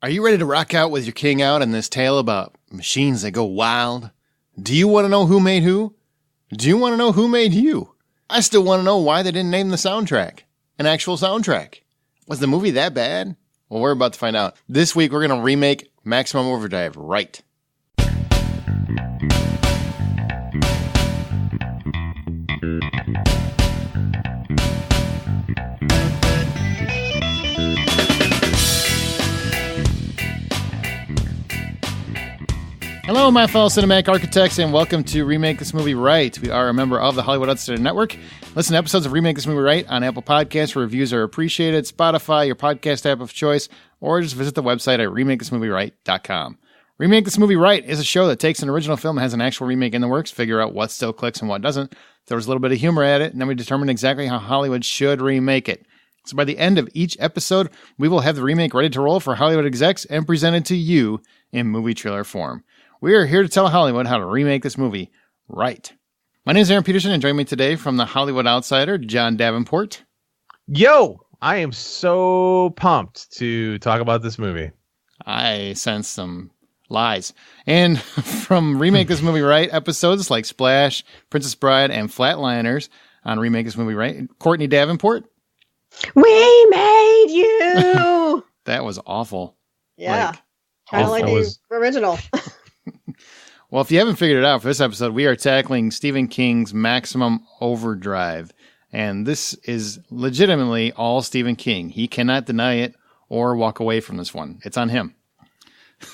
Are you ready to rock out with your king out in this tale about machines that go wild? Do you want to know who made who? Do you want to know who made you? I still want to know why they didn't name the soundtrack an actual soundtrack. Was the movie that bad? Well, we're about to find out. This week, we're going to remake Maximum Overdrive right. Hello, my fellow cinematic architects, and welcome to Remake This Movie Right. We are a member of the Hollywood Outsider Network. Listen to episodes of Remake This Movie Right on Apple Podcasts, where reviews are appreciated, Spotify, your podcast app of choice, or just visit the website at remakethismovie.right.com. Remake This Movie Right is a show that takes an original film and has an actual remake in the works, figure out what still clicks and what doesn't, throws a little bit of humor at it, and then we determine exactly how Hollywood should remake it. So by the end of each episode, we will have the remake ready to roll for Hollywood execs and presented to you in movie trailer form. We are here to tell Hollywood how to remake this movie right. My name is Aaron Peterson, and joining me today from the Hollywood Outsider, John Davenport. Yo, I am so pumped to talk about this movie. I sense some lies. And from Remake This Movie Right episodes like Splash, Princess Bride, and Flatliners on Remake This Movie Right, Courtney Davenport. We made you! That was awful. Yeah. Kind of like the original. Well, if you haven't figured it out for this episode, we are tackling Stephen King's Maximum Overdrive. And this is legitimately all Stephen King. He cannot deny it or walk away from this one. It's on him.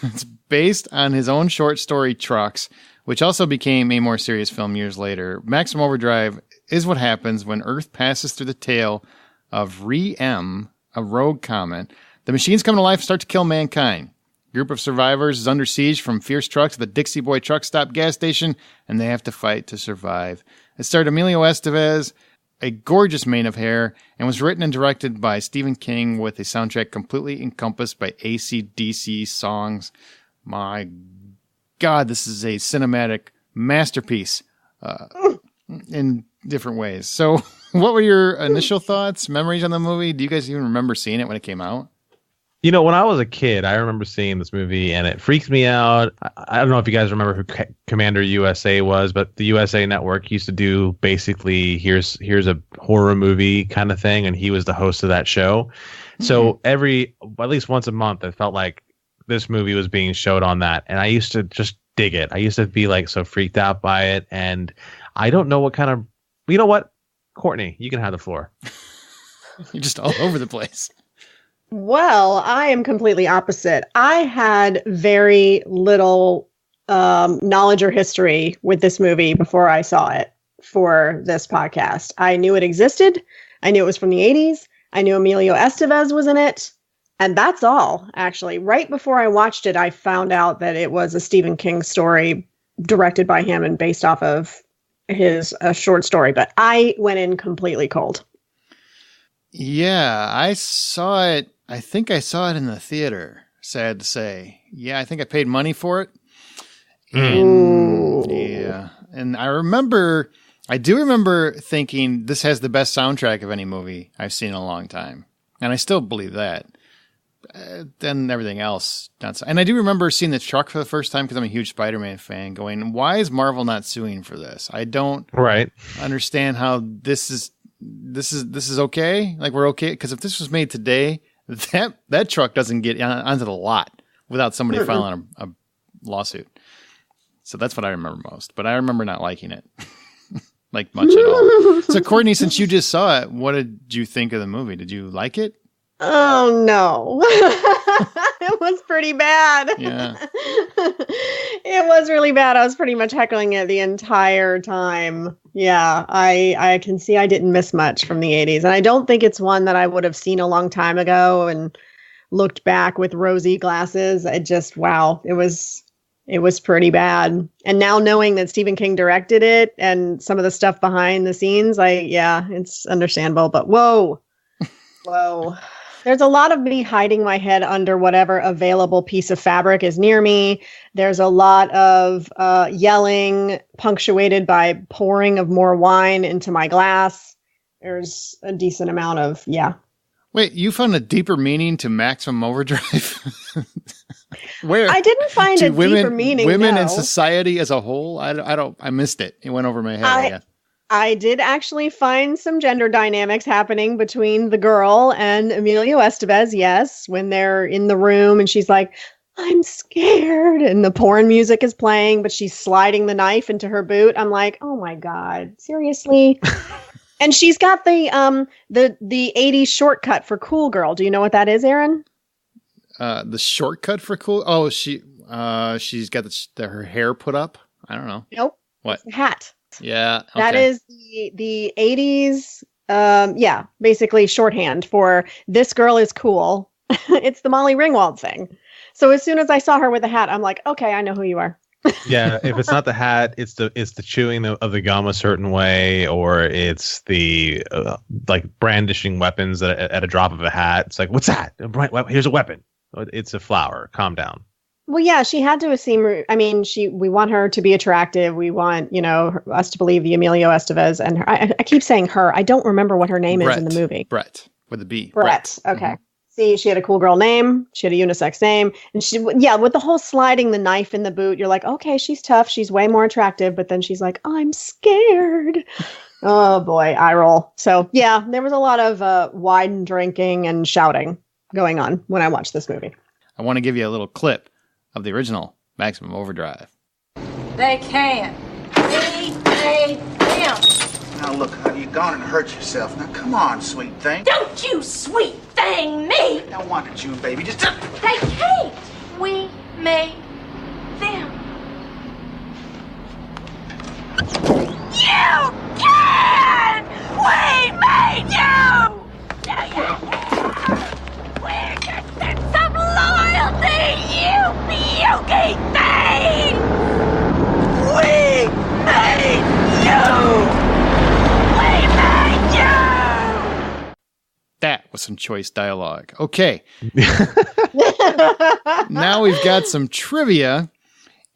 It's based on his own short story, Trucks, which also became a more serious film years later. Maximum Overdrive is what happens when Earth passes through the tail of Rea-M, a rogue comet. The machines come to life and start to kill mankind. Group of survivors is under siege from fierce trucks at the Dixie Boy truck stop gas station, and they have to fight to survive. It starred Emilio Estevez, a gorgeous mane of hair, and was written and directed by Stephen King with a soundtrack completely encompassed by AC/DC songs. My God, this is a cinematic masterpiece in different ways. So what were your initial thoughts, memories on the movie? Do you guys even remember seeing it when it came out? You know, when I was a kid, I remember seeing this movie, and it freaked me out. I don't know if you guys remember who Commander USA was, but the USA Network used to do basically here's a horror movie kind of thing, and he was the host of that show. Mm-hmm. So at least once a month, it felt like this movie was being showed on that, and I used to just dig it. I used to be like so freaked out by it, and I don't know what kind of. You know what, Courtney, you can have the floor. You're just all over the place. Well, I am completely opposite. I had very little knowledge or history with this movie before I saw it for this podcast. I knew it existed. I knew it was from the 80s. I knew Emilio Estevez was in it. And that's all, actually. Right before I watched it, I found out that it was a Stephen King story directed by him and based off of his short story. But I went in completely cold. Yeah, I saw it. I think I saw it in the theater, sad to say. Yeah, I think I paid money for it. And yeah, and I do remember thinking this has the best soundtrack of any movie I've seen in a long time. And I still believe that. Then everything else, not so. And I do remember seeing the truck for the first time because I'm a huge Spider-Man fan going, why is Marvel not suing for this? I don't understand how this is okay. Like, we're okay. Because if this was made today, that truck doesn't get onto the lot without somebody filing a lawsuit. So that's what I remember most. But I remember not liking it. Like, much at all. So, Courtney, since you just saw it, what did you think of the movie? Did you like it? Oh, no. It was pretty bad. Yeah. It was really bad. I was pretty much heckling it the entire time. Yeah, I can see I didn't miss much from the 80s. And I don't think it's one that I would have seen a long time ago and looked back with rosy glasses. Wow, it was pretty bad. And now knowing that Stephen King directed it and some of the stuff behind the scenes, it's understandable. But whoa. There's a lot of me hiding my head under whatever available piece of fabric is near me. There's a lot of yelling, punctuated by pouring of more wine into my glass. There's a decent amount of, Wait, you found a deeper meaning to Maximum Overdrive? Where I didn't find a deeper meaning. Women no. and society as a whole. I missed it. It went over my head. I did actually find some gender dynamics happening between the girl and Emilio Estevez. Yes, when they're in the room and she's like, "I'm scared," and the porn music is playing, but she's sliding the knife into her boot. I'm like, oh my God, seriously? And she's got the 80s shortcut for cool girl. Do you know what that is, Aaron? The shortcut for cool. Oh, she's got her hair put up. I don't know. Nope. What? It's the hat. Yeah. Okay. That is the 80s. Yeah, basically shorthand for this girl is cool. It's the Molly Ringwald thing. So as soon as I saw her with a hat, I'm like, okay, I know who you are. Yeah, if it's not the hat, it's the chewing of the gum a certain way, or it's the like brandishing weapons at a drop of a hat. It's like, what's that? Here's a weapon. It's a flower. Calm down. Well, yeah, she had to seem. I mean, we want her to be attractive. We want, us to believe the Emilio Estevez and her. I keep saying her. I don't remember what her name is in the movie. Brett with a B. Brett. Okay. Mm-hmm. See, she had a cool girl name. She had a unisex name. And with the whole sliding the knife in the boot, you're like, okay, she's tough. She's way more attractive. But then she's like, I'm scared. Oh, boy, eye roll. So, yeah, there was a lot of wine drinking and shouting going on when I watched this movie. I want to give you a little clip of the original Maximum Overdrive. They can't. We made them. Now look, honey, you're gone and hurt yourself. Now come on, sweet thing. Don't you sweet thing me! Now want it, you baby. Just They can't. We made them. You can! We made you! Do you hear? We're your sense of loyalty, you puky thing! We made you! That was some choice dialogue. Okay. Now we've got some trivia.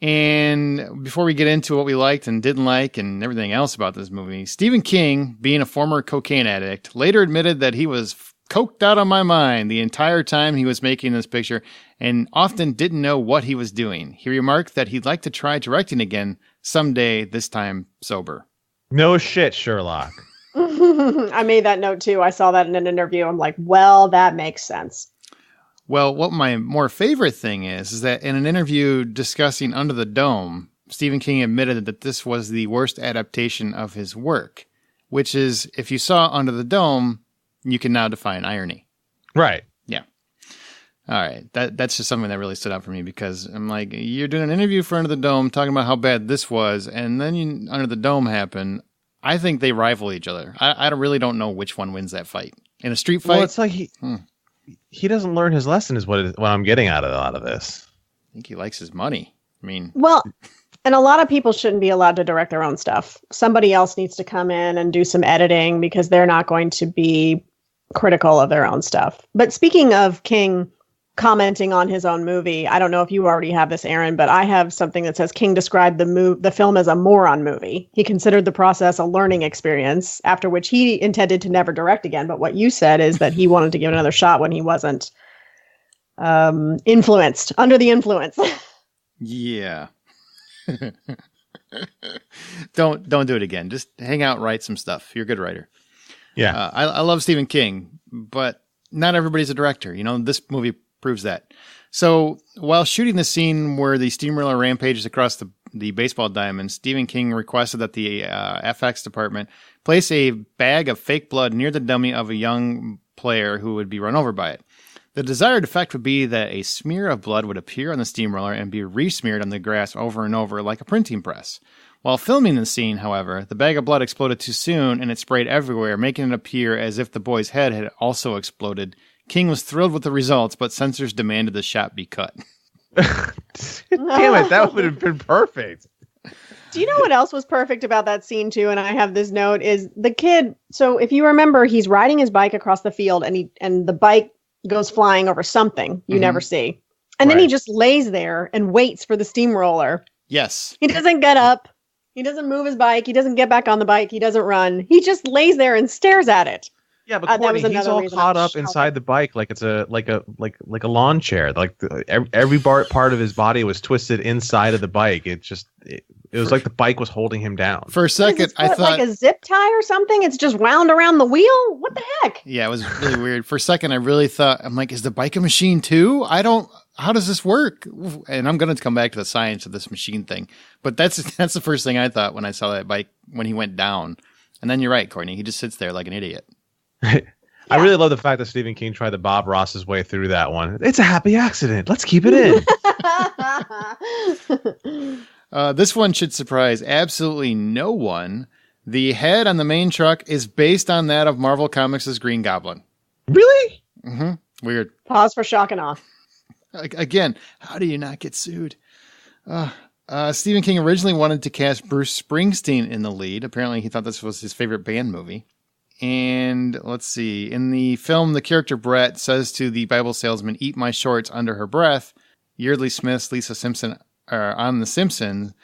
And before we get into what we liked and didn't like and everything else about this movie, Stephen King, being a former cocaine addict, later admitted that he was coked out of my mind the entire time he was making this picture and often didn't know what he was doing. He remarked that he'd like to try directing again someday, this time sober. No shit, Sherlock. I made that note too. I saw that in an interview. I'm like, well, that makes sense. Well, what my more favorite thing is that in an interview discussing Under the Dome, Stephen King admitted that this was the worst adaptation of his work, which is, if you saw Under the Dome, you can now define irony. Right. Yeah. All right. That's just something that really stood out for me because I'm like, you're doing an interview for Under the Dome talking about how bad this was, and then Under the Dome happened. I think they rival each other. I really don't know which one wins that fight. In a street fight? Well, it's like he doesn't learn his lesson is what I'm getting out of a lot of this. I think he likes his money. I mean... Well, and a lot of people shouldn't be allowed to direct their own stuff. Somebody else needs to come in and do some editing because they're not going to be critical of their own stuff. But speaking of King commenting on his own movie, I don't know if you already have this, Aaron, but I have something that says King described the film as a moron movie. He considered the process a learning experience, after which he intended to never direct again. But what you said is that he wanted to give it another shot when he wasn't influenced, under the influence. Yeah. Don't do it again. Just hang out, write some stuff. You're a good writer. Yeah. I love Stephen King, but not everybody's a director. This movie proves that. So while shooting the scene where the steamroller rampages across the baseball diamond, Stephen King requested that the FX department place a bag of fake blood near the dummy of a young player who would be run over by it. The desired effect would be that a smear of blood would appear on the steamroller and be re-smeared on the grass over and over like a printing press. While filming the scene, however, the bag of blood exploded too soon and it sprayed everywhere, making it appear as if the boy's head had also exploded. King was thrilled with the results, but censors demanded the shot be cut. Damn it, that would have been perfect. Do you know what else was perfect about that scene too? And I have this note is the kid. So if you remember, he's riding his bike across the field and the bike goes flying over something you never see. And then he just lays there and waits for the steamroller. Yes. He doesn't get up. He doesn't move his bike. He doesn't get back on the bike. He doesn't run. He just lays there and stares at it. Yeah, but that Courtney, was he's another all reason caught I up inside the bike like it's a lawn chair. Like every part of his body was twisted inside of the bike. It was like the bike was holding him down. For a second, I thought like a zip tie or something. It's just wound around the wheel. What the heck? Yeah, it was really weird. For a second, I really thought, I'm like, is the bike a machine too? How does this work? And I'm going to come back to the science of this machine thing. But that's the first thing I thought when I saw that bike when he went down. And then you're right, Courtney. He just sits there like an idiot. I really love the fact that Stephen King tried to Bob Ross his way through that one. It's a happy accident. Let's keep it in. This one should surprise absolutely no one. The head on the main truck is based on that of Marvel Comics' Green Goblin. Really? Mm-hmm. Weird. Pause for shock and awe. Again, how do you not get sued? Stephen King originally wanted to cast Bruce Springsteen in the lead. Apparently, he thought this was his favorite band movie. And let's see. In the film, the character Brett says to the Bible salesman, "Eat my shorts," under her breath. Yeardley Smith's Lisa Simpson on The Simpsons,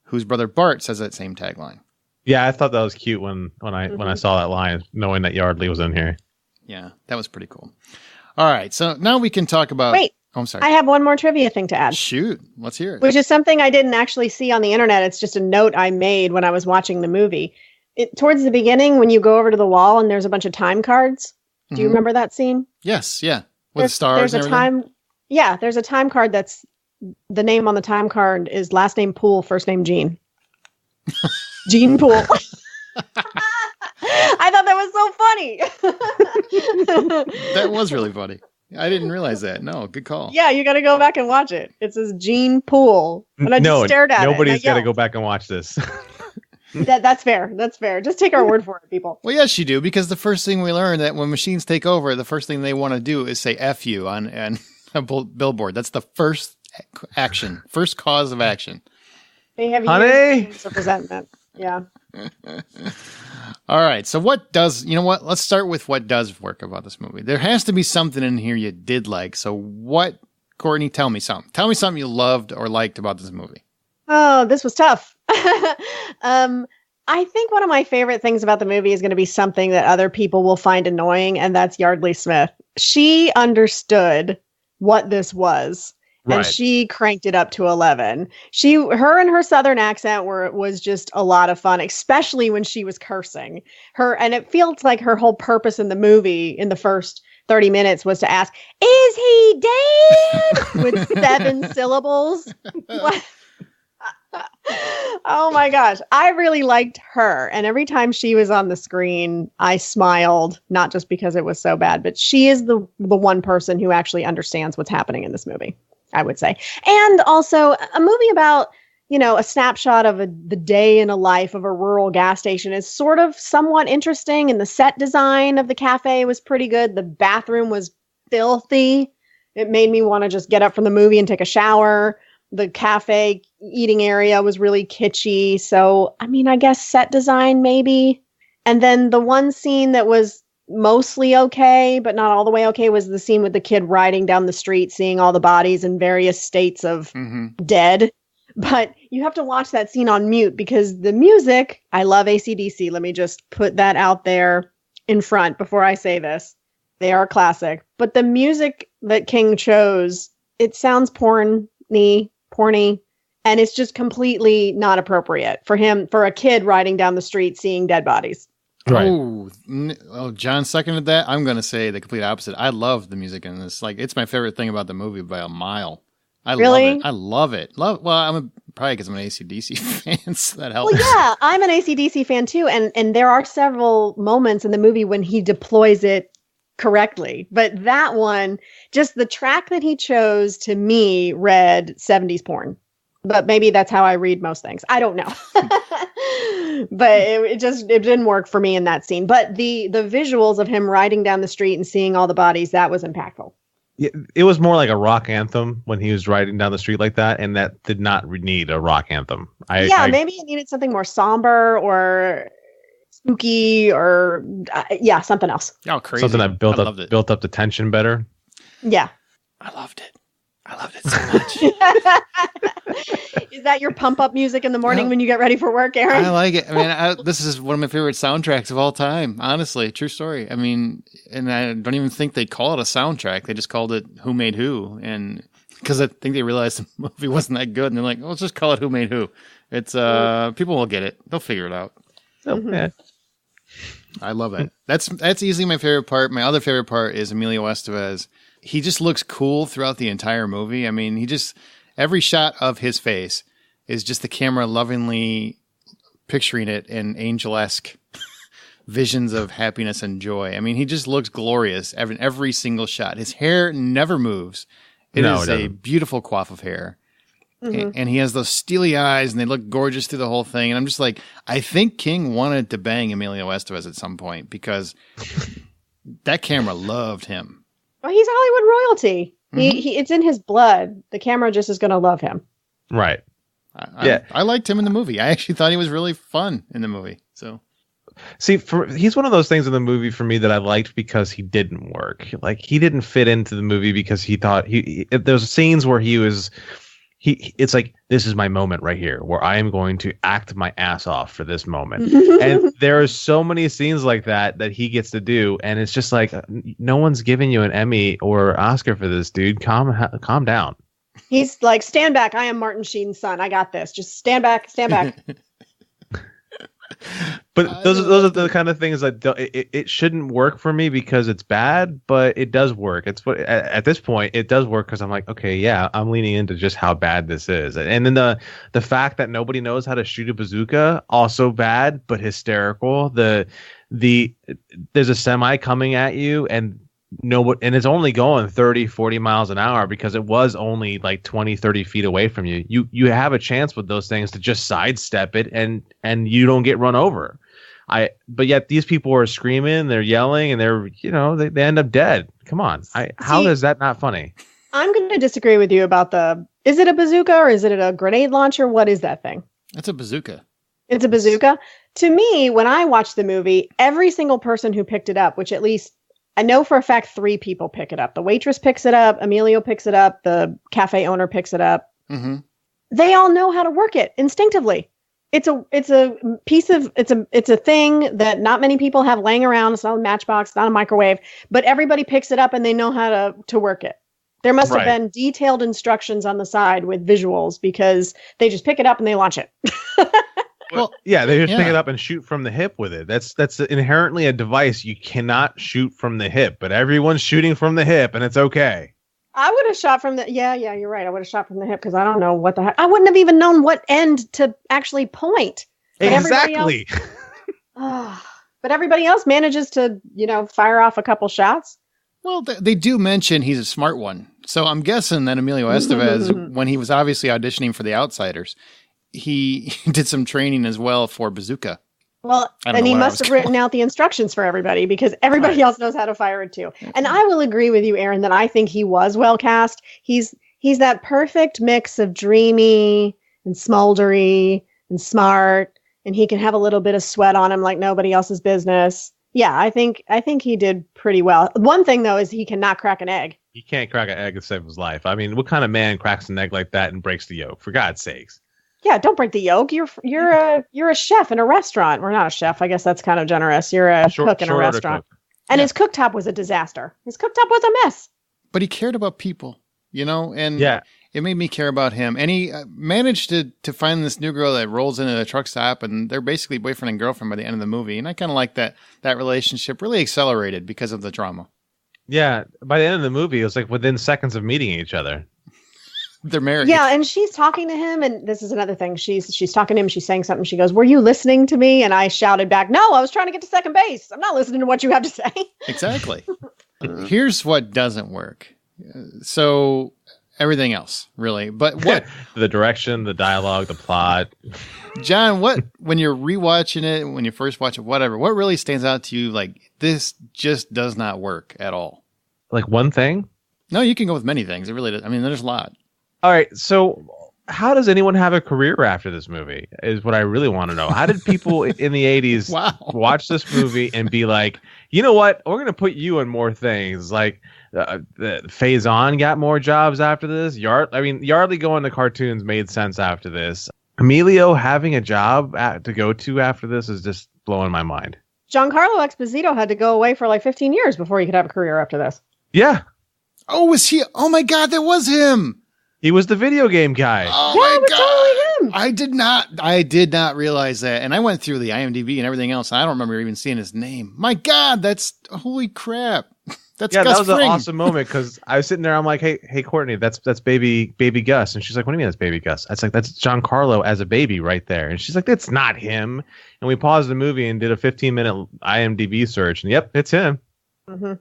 whose brother Bart says that same tagline. Yeah, I thought that was cute when I saw that line, knowing that Yardley was in here. Yeah, that was pretty cool. All right, so now we can talk about... Wait. Oh, I'm sorry. I have one more trivia thing to add. Shoot, let's hear it. Which is something I didn't actually see on the internet. It's just a note I made when I was watching the movie. Towards the beginning, when you go over to the wall and there's a bunch of time cards. Do you remember that scene? Yes, yeah. With stars there's and everything? There's a time card that's... The name on the time card is last name Poole, first name Gene. Gene Poole. I thought that was so funny. That was really funny. I didn't realize that. No, good call. Yeah, you got to go back and watch it. It says Gene Poole. And I just stared at it. Nobody's got to go back and watch this. That's fair. That's fair. Just take our word for it, people. Well, yes, you do, because the first thing we learn that when machines take over, the first thing they want to do is say F you on a billboard. That's the first action, first cause of action. They have Honey? years of resentment. Yeah. All right. So let's start with what does work about this movie. There has to be something in here you did like. So what, Courtney, tell me something. Tell me something you loved or liked about this movie. Oh, this was tough. I think one of my favorite things about the movie is going to be something that other people will find annoying, and that's Yeardley Smith. She understood what this was. Right. And she cranked it up to 11. Her and her Southern accent was just a lot of fun, especially when she was cursing. And it feels like her whole purpose in the movie in the first 30 minutes was to ask, "Is he dead?" with 7 syllables. What? Oh my gosh. I really liked her. And every time she was on the screen, I smiled, not just because it was so bad, but she is the one person who actually understands what's happening in this movie, I would say. And also a movie about, a snapshot of the day in a life of a rural gas station is sort of somewhat interesting. And the set design of the cafe was pretty good. The bathroom was filthy. It made me want to just get up from the movie and take a shower. The cafe eating area was really kitschy. So, I guess set design maybe. And then the one scene that was mostly okay, but not all the way okay, was the scene with the kid riding down the street, seeing all the bodies in various states of dead. But you have to watch that scene on mute because the music, I love AC/DC. Let me just put that out there in front before I say this. They are classic. But the music that King chose, it sounds porny, and it's just completely not appropriate for a kid riding down the street seeing dead bodies. Right. Oh, John seconded that. I'm going to say the complete opposite. I love the music in this. Like, it's my favorite thing about the movie by a mile. Really? I love it. Well, probably because I'm an AC/DC fan, so that helps. Well, yeah, I'm an AC/DC fan too, and there are several moments in the movie when he deploys it correctly. But that one, just the track that he chose, to me read 70s porn. But maybe that's how I read most things. I don't know. But it didn't work for me in that scene. But the visuals of him riding down the street and seeing all the bodies, that was impactful. Yeah, it was more like a rock anthem when he was riding down the street like that, and that did not need a rock anthem. Maybe it needed something more somber or spooky or something else. Oh, crazy! Something that built up the tension better. Yeah, I loved it so much. Is that your pump up music in the morning when you get ready for work, Aaron? I like it. I mean, this is one of my favorite soundtracks of all time. Honestly, true story. I mean, and I don't even think they call it a soundtrack. They just called it Who Made Who. And because I think they realized the movie wasn't that good. And they're like, well, let's just call it Who Made Who. It's people will get it. They'll figure it out. Yeah. I love it. That's easily my favorite part. My other favorite part is Emilio Estevez. He just looks cool throughout the entire movie. I mean, every shot of his face is just the camera lovingly picturing it in angel-esque visions of happiness and joy. I mean, he just looks glorious in every single shot. His hair never moves. It is a beautiful coif of hair. And he has those steely eyes, and they look gorgeous through the whole thing. And I'm just like, I think King wanted to bang Emilio Estevez at some point because that camera loved him. Well, he's Hollywood royalty. It's in his blood. The camera just is going to love him. Right. I liked him in the movie. I actually thought he was really fun in the movie. So, see, he's one of those things in the movie for me that I liked because he didn't work. Like, he didn't fit into the movie because he thought there's scenes where it's like, this is my moment right here where I am going to act my ass off for this moment. And there are so many scenes like that he gets to do. And it's just like, no one's giving you an Emmy or Oscar for this, dude. Calm down. He's like, stand back. I am Martin Sheen's son. I got this. Just stand back. Stand back. But those are the kind of things that it shouldn't work for me because it's bad, but it does work. It's what at this point it does work because I'm like, okay, yeah, I'm leaning into just how bad this is, and then the fact that nobody knows how to shoot a bazooka, also bad but hysterical. There's a semi coming at you and it's only going 30-40 miles an hour because it was only like 20-30 feet away from you. You have a chance with those things to just sidestep it and you don't get run over. But yet these people are screaming, they're yelling, and they end up dead. Come on. How is that not funny? I'm going to disagree with you about is it a bazooka or is it a grenade launcher? What is that thing? It's a bazooka. It's a bazooka? To me, when I watched the movie, every single person who picked it up, which at least I know for a fact 3 people pick it up. The waitress picks it up. Emilio picks it up. The cafe owner picks it up. Mm-hmm. They all know how to work it instinctively. It's a thing that not many people have laying around. It's not a matchbox, not a microwave, but everybody picks it up and they know how to work it. There must have been detailed instructions on the side with visuals because they just pick it up and they launch it. Well, yeah, they just pick it up and shoot from the hip with it. That's inherently a device. You cannot shoot from the hip, but everyone's shooting from the hip, and it's okay. I would have shot from the... Yeah, you're right. I would have shot from the hip because I don't know what the heck... I wouldn't have even known what end to actually point. But exactly. But everybody else manages to, fire off a couple shots. Well, they do mention he's a smart one. So I'm guessing that Emilio Estevez, when he was obviously auditioning for the Outsiders, he did some training as well for bazooka. Well, and he must have written out the instructions for everybody because everybody else knows how to fire it too. And I will agree with you, Aaron, that I think he was well cast. He's that perfect mix of dreamy and smoldery and smart, and he can have a little bit of sweat on him like nobody else's business. Yeah, I think he did pretty well. One thing though is he cannot crack an egg. He can't crack an egg to save his life. I mean, what kind of man cracks an egg like that and breaks the yolk? For God's sakes. Yeah, don't break the yolk. You're a chef in a restaurant. We're not a chef. I guess that's kind of generous. You're a cook in a restaurant. And his cooktop was a disaster. His cooktop was a mess. But he cared about people, and it made me care about him. And he managed to find this new girl that rolls into the truck stop, and they're basically boyfriend and girlfriend by the end of the movie. And I kind of like that relationship really accelerated because of the drama. Yeah, by the end of the movie, it was like within seconds of meeting each other. They're married. Yeah, and she's talking to him, and this is another thing. She's talking to him, she's saying something. She goes, "Were you listening to me?" And I shouted back, "No, I was trying to get to second base. I'm not listening to what you have to say." Exactly. Here's what doesn't work. So everything else, really. But what? The direction, the dialogue, the plot. John, when you're rewatching it, when you first watch it, whatever, what really stands out to you like this just does not work at all? Like one thing? No, you can go with many things. It really does. I mean, there's a lot. All right, so how does anyone have a career after this movie is what I really want to know. How did people in the 80s watch this movie and be like, you know what, we're going to put you in more things? Like Faison got more jobs after this. Yardley going to cartoons made sense after this. Emilio having a job to go to after this is just blowing my mind. Giancarlo Esposito had to go away for like 15 years before he could have a career after this. Yeah. Oh, was he? Oh my God, that was him. He was the video game guy. Oh yeah, my it was God. totally him. I did not realize that. And I went through the IMDb and everything else. And I don't remember even seeing his name. My God, holy crap. That's Gus that was Fring. an awesome moment because I was sitting there. I'm like, hey, Courtney, that's baby Gus, and she's like, what do you mean that's baby Gus? I was like, that's Giancarlo as a baby right there, and she's like, that's not him. And we paused the movie and did a 15-minute IMDb search, and yep, it's him. Mm-hmm.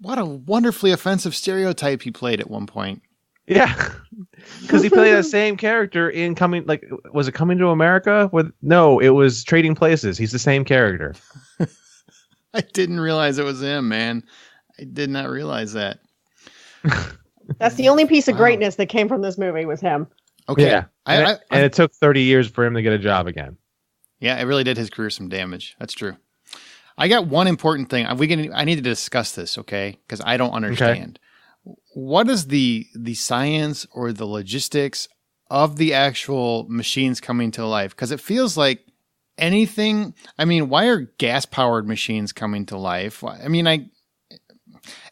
What a wonderfully offensive stereotype he played at one point. Yeah, because he played that same character in was it Coming to America? No, it was Trading Places. He's the same character. I didn't realize it was him, man. I did not realize that. That's the only piece of greatness that came from this movie was him. Okay. Yeah. And it took 30 years for him to get a job again. Yeah, it really did his career some damage. That's true. I got one important thing. I need to discuss this, okay? Because I don't understand. Okay. What is the science or the logistics of the actual machines coming to life? Because it feels like anything. I mean, why are gas-powered machines coming to life? I mean,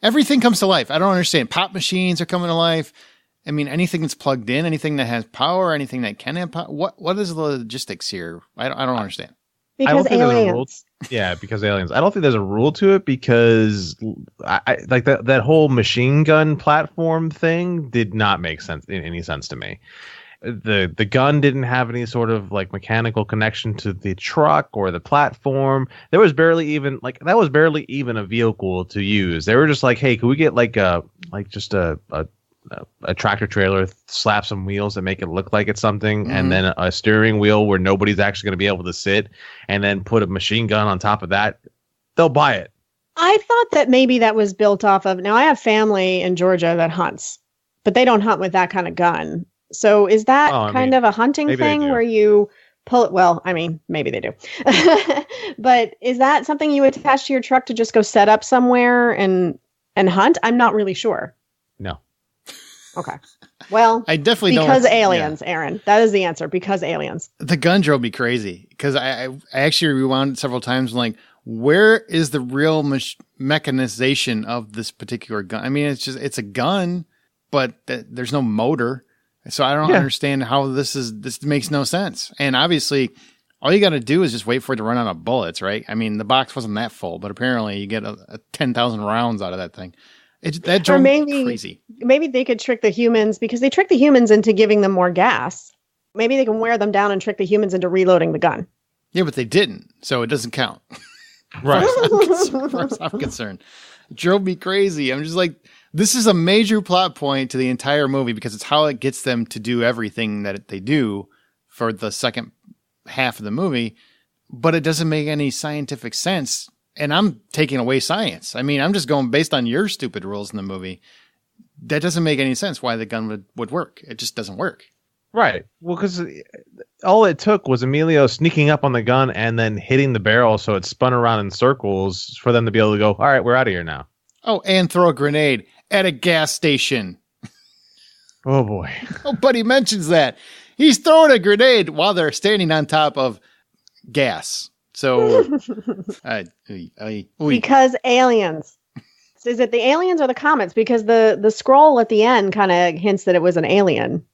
everything comes to life. I don't understand. Pop machines are coming to life. I mean, anything that's plugged in, anything that has power, anything that can have power. What is the logistics here? I don't understand. Because aliens. Because aliens. I don't think there's a rule to it because I like that whole machine gun platform thing did not make any sense to me. The gun didn't have any sort of like mechanical connection to the truck or the platform. There was barely even a vehicle to use. They were just like, hey, can we get just a tractor trailer, slap some wheels that make it look like it's something, and then a steering wheel where nobody's actually going to be able to sit, and then put a machine gun on top of that. They'll buy it. I thought that maybe that was built off of. Now I have family in Georgia that hunts, but they don't hunt with that kind of gun. So is that of a hunting thing where you pull it? Well, I mean, maybe they do. But is that something you attach to your truck to just go set up somewhere and hunt? I'm not really sure. No. Okay. Well, I definitely don't. Because aliens, yeah. Aaron. That is the answer. Because aliens. The gun drove me crazy because I actually rewound it several times. Like, where is the real mechanization of this particular gun? I mean, it's a gun, but there's no motor. So I don't understand how this makes no sense. And obviously, all you got to do is just wait for it to run out of bullets, right? I mean, the box wasn't that full, but apparently you get a 10,000 rounds out of that thing. That drove me crazy. Maybe they could trick the humans because they trick the humans into giving them more gas. Maybe they can wear them down and trick the humans into reloading the gun. Yeah, but they didn't, so it doesn't count. Right. As far as I'm concerned. It drove me crazy. I'm just like, this is a major plot point to the entire movie because it's how it gets them to do everything that they do for the second half of the movie, but it doesn't make any scientific sense. And I'm taking away science. I mean, I'm just going based on your stupid rules in the movie. That doesn't make any sense why the gun would work. It just doesn't work. Right. Well, because all it took was Emilio sneaking up on the gun and then hitting the barrel so it spun around in circles for them to be able to go, all right, we're out of here now. Oh, and throw a grenade at a gas station. Oh, boy. Nobody mentions that. He's throwing a grenade while they're standing on top of gas. So, because aliens. Is it the aliens or the comets? Because the scroll at the end kind of hints that it was an alien.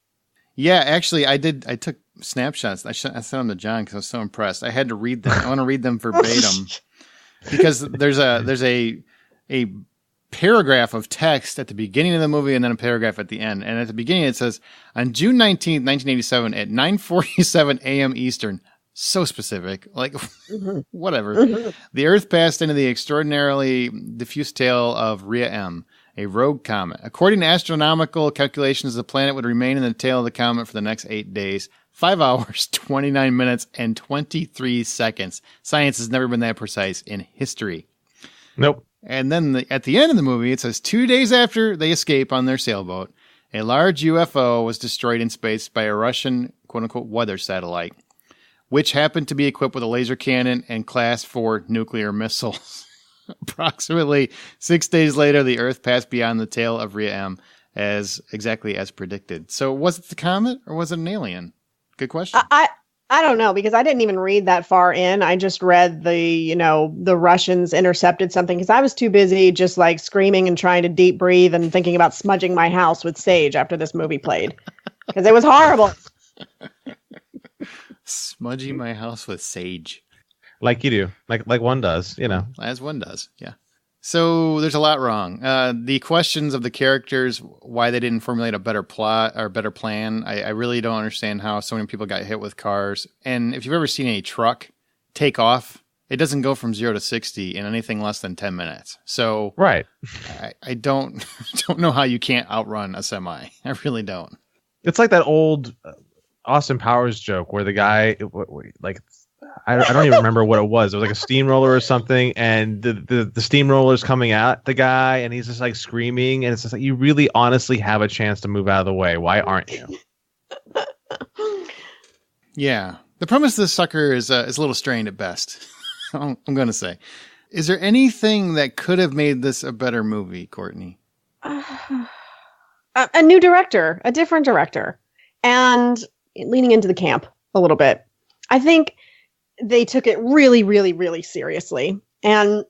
Yeah, actually, I took snapshots. I sent them to John because I was so impressed. I had to read them. I want to read them verbatim because there's a paragraph of text at the beginning of the movie and then a paragraph at the end. And at the beginning, it says, on June 19th, 1987 at 9:47 a.m. Eastern. So specific, like whatever. The Earth passed into the extraordinarily diffuse tail of Rea-M, a rogue comet. According to astronomical calculations, the planet would remain in the tail of the comet for the next 8 days, 5 hours, 29 minutes, and 23 seconds. Science has never been that precise in history. Nope. And then at the end of the movie, it says 2 days after they escape on their sailboat, a large UFO was destroyed in space by a Russian quote-unquote weather satellite, which happened to be equipped with a laser cannon and Class 4 nuclear missiles. Approximately 6 days later, the Earth passed beyond the tail of Rea-M exactly as predicted. So was it the comet or was it an alien? Good question. I don't know, because I didn't even read that far in. I just read the Russians intercepted something, because I was too busy just like screaming and trying to deep breathe and thinking about smudging my house with sage after this movie played, because it was horrible. Smudging my house with sage. Like you do, like one does, As one does, yeah. So there's a lot wrong. The questions of the characters, why they didn't formulate a better plot or better plan. I really don't understand how so many people got hit with cars. And if you've ever seen a truck take off, it doesn't go from 0 to 60 in anything less than 10 minutes. So right. I don't know how you can't outrun a semi. I really don't. It's like that old Austin Powers joke where the guy, like, I don't even remember what it was. It was like a steamroller or something, and the steamroller's coming at the guy, and he's just like screaming, and it's just like, you really honestly have a chance to move out of the way. Why aren't you? Yeah. The premise of this sucker is a little strained at best. I'm going to say. Is there anything that could have made this a better movie, Courtney? A new director, a different director, and leaning into the camp a little bit. I think they took it really, really, really seriously. And,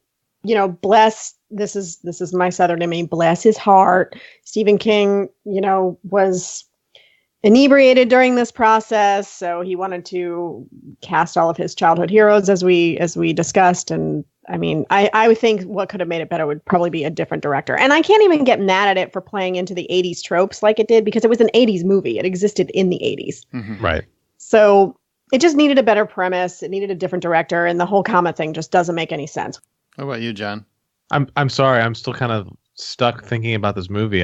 bless, this is my Southern in me, bless his heart. Stephen King, was inebriated during this process. So he wanted to cast all of his childhood heroes as we discussed. And I mean, I would think what could have made it better would probably be a different director. And I can't even get mad at it for playing into the 80s tropes like it did, because it was an 80s movie. It existed in the 80s. Mm-hmm. Right. So it just needed a better premise. It needed a different director, and the whole comet thing just doesn't make any sense. What about you, John? I'm sorry. I'm still kind of stuck thinking about this movie.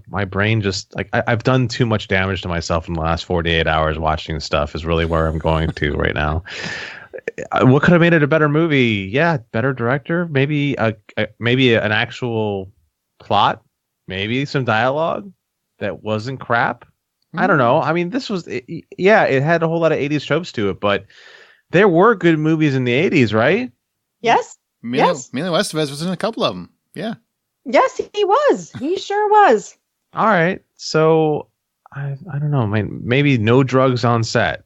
My brain just I've done too much damage to myself in the last 48 hours watching stuff is really where I'm going to right now. What could have made it a better movie? Yeah, better director. Maybe maybe an actual plot. Maybe some dialogue that wasn't crap. I don't know. I mean, this was, it had a whole lot of 80s tropes to it, but there were good movies in the 80s, right? Yes. Emilio Estevez was in a couple of them. Yeah. Yes, he was. He sure was. All right. So, I don't know. Maybe no drugs on set.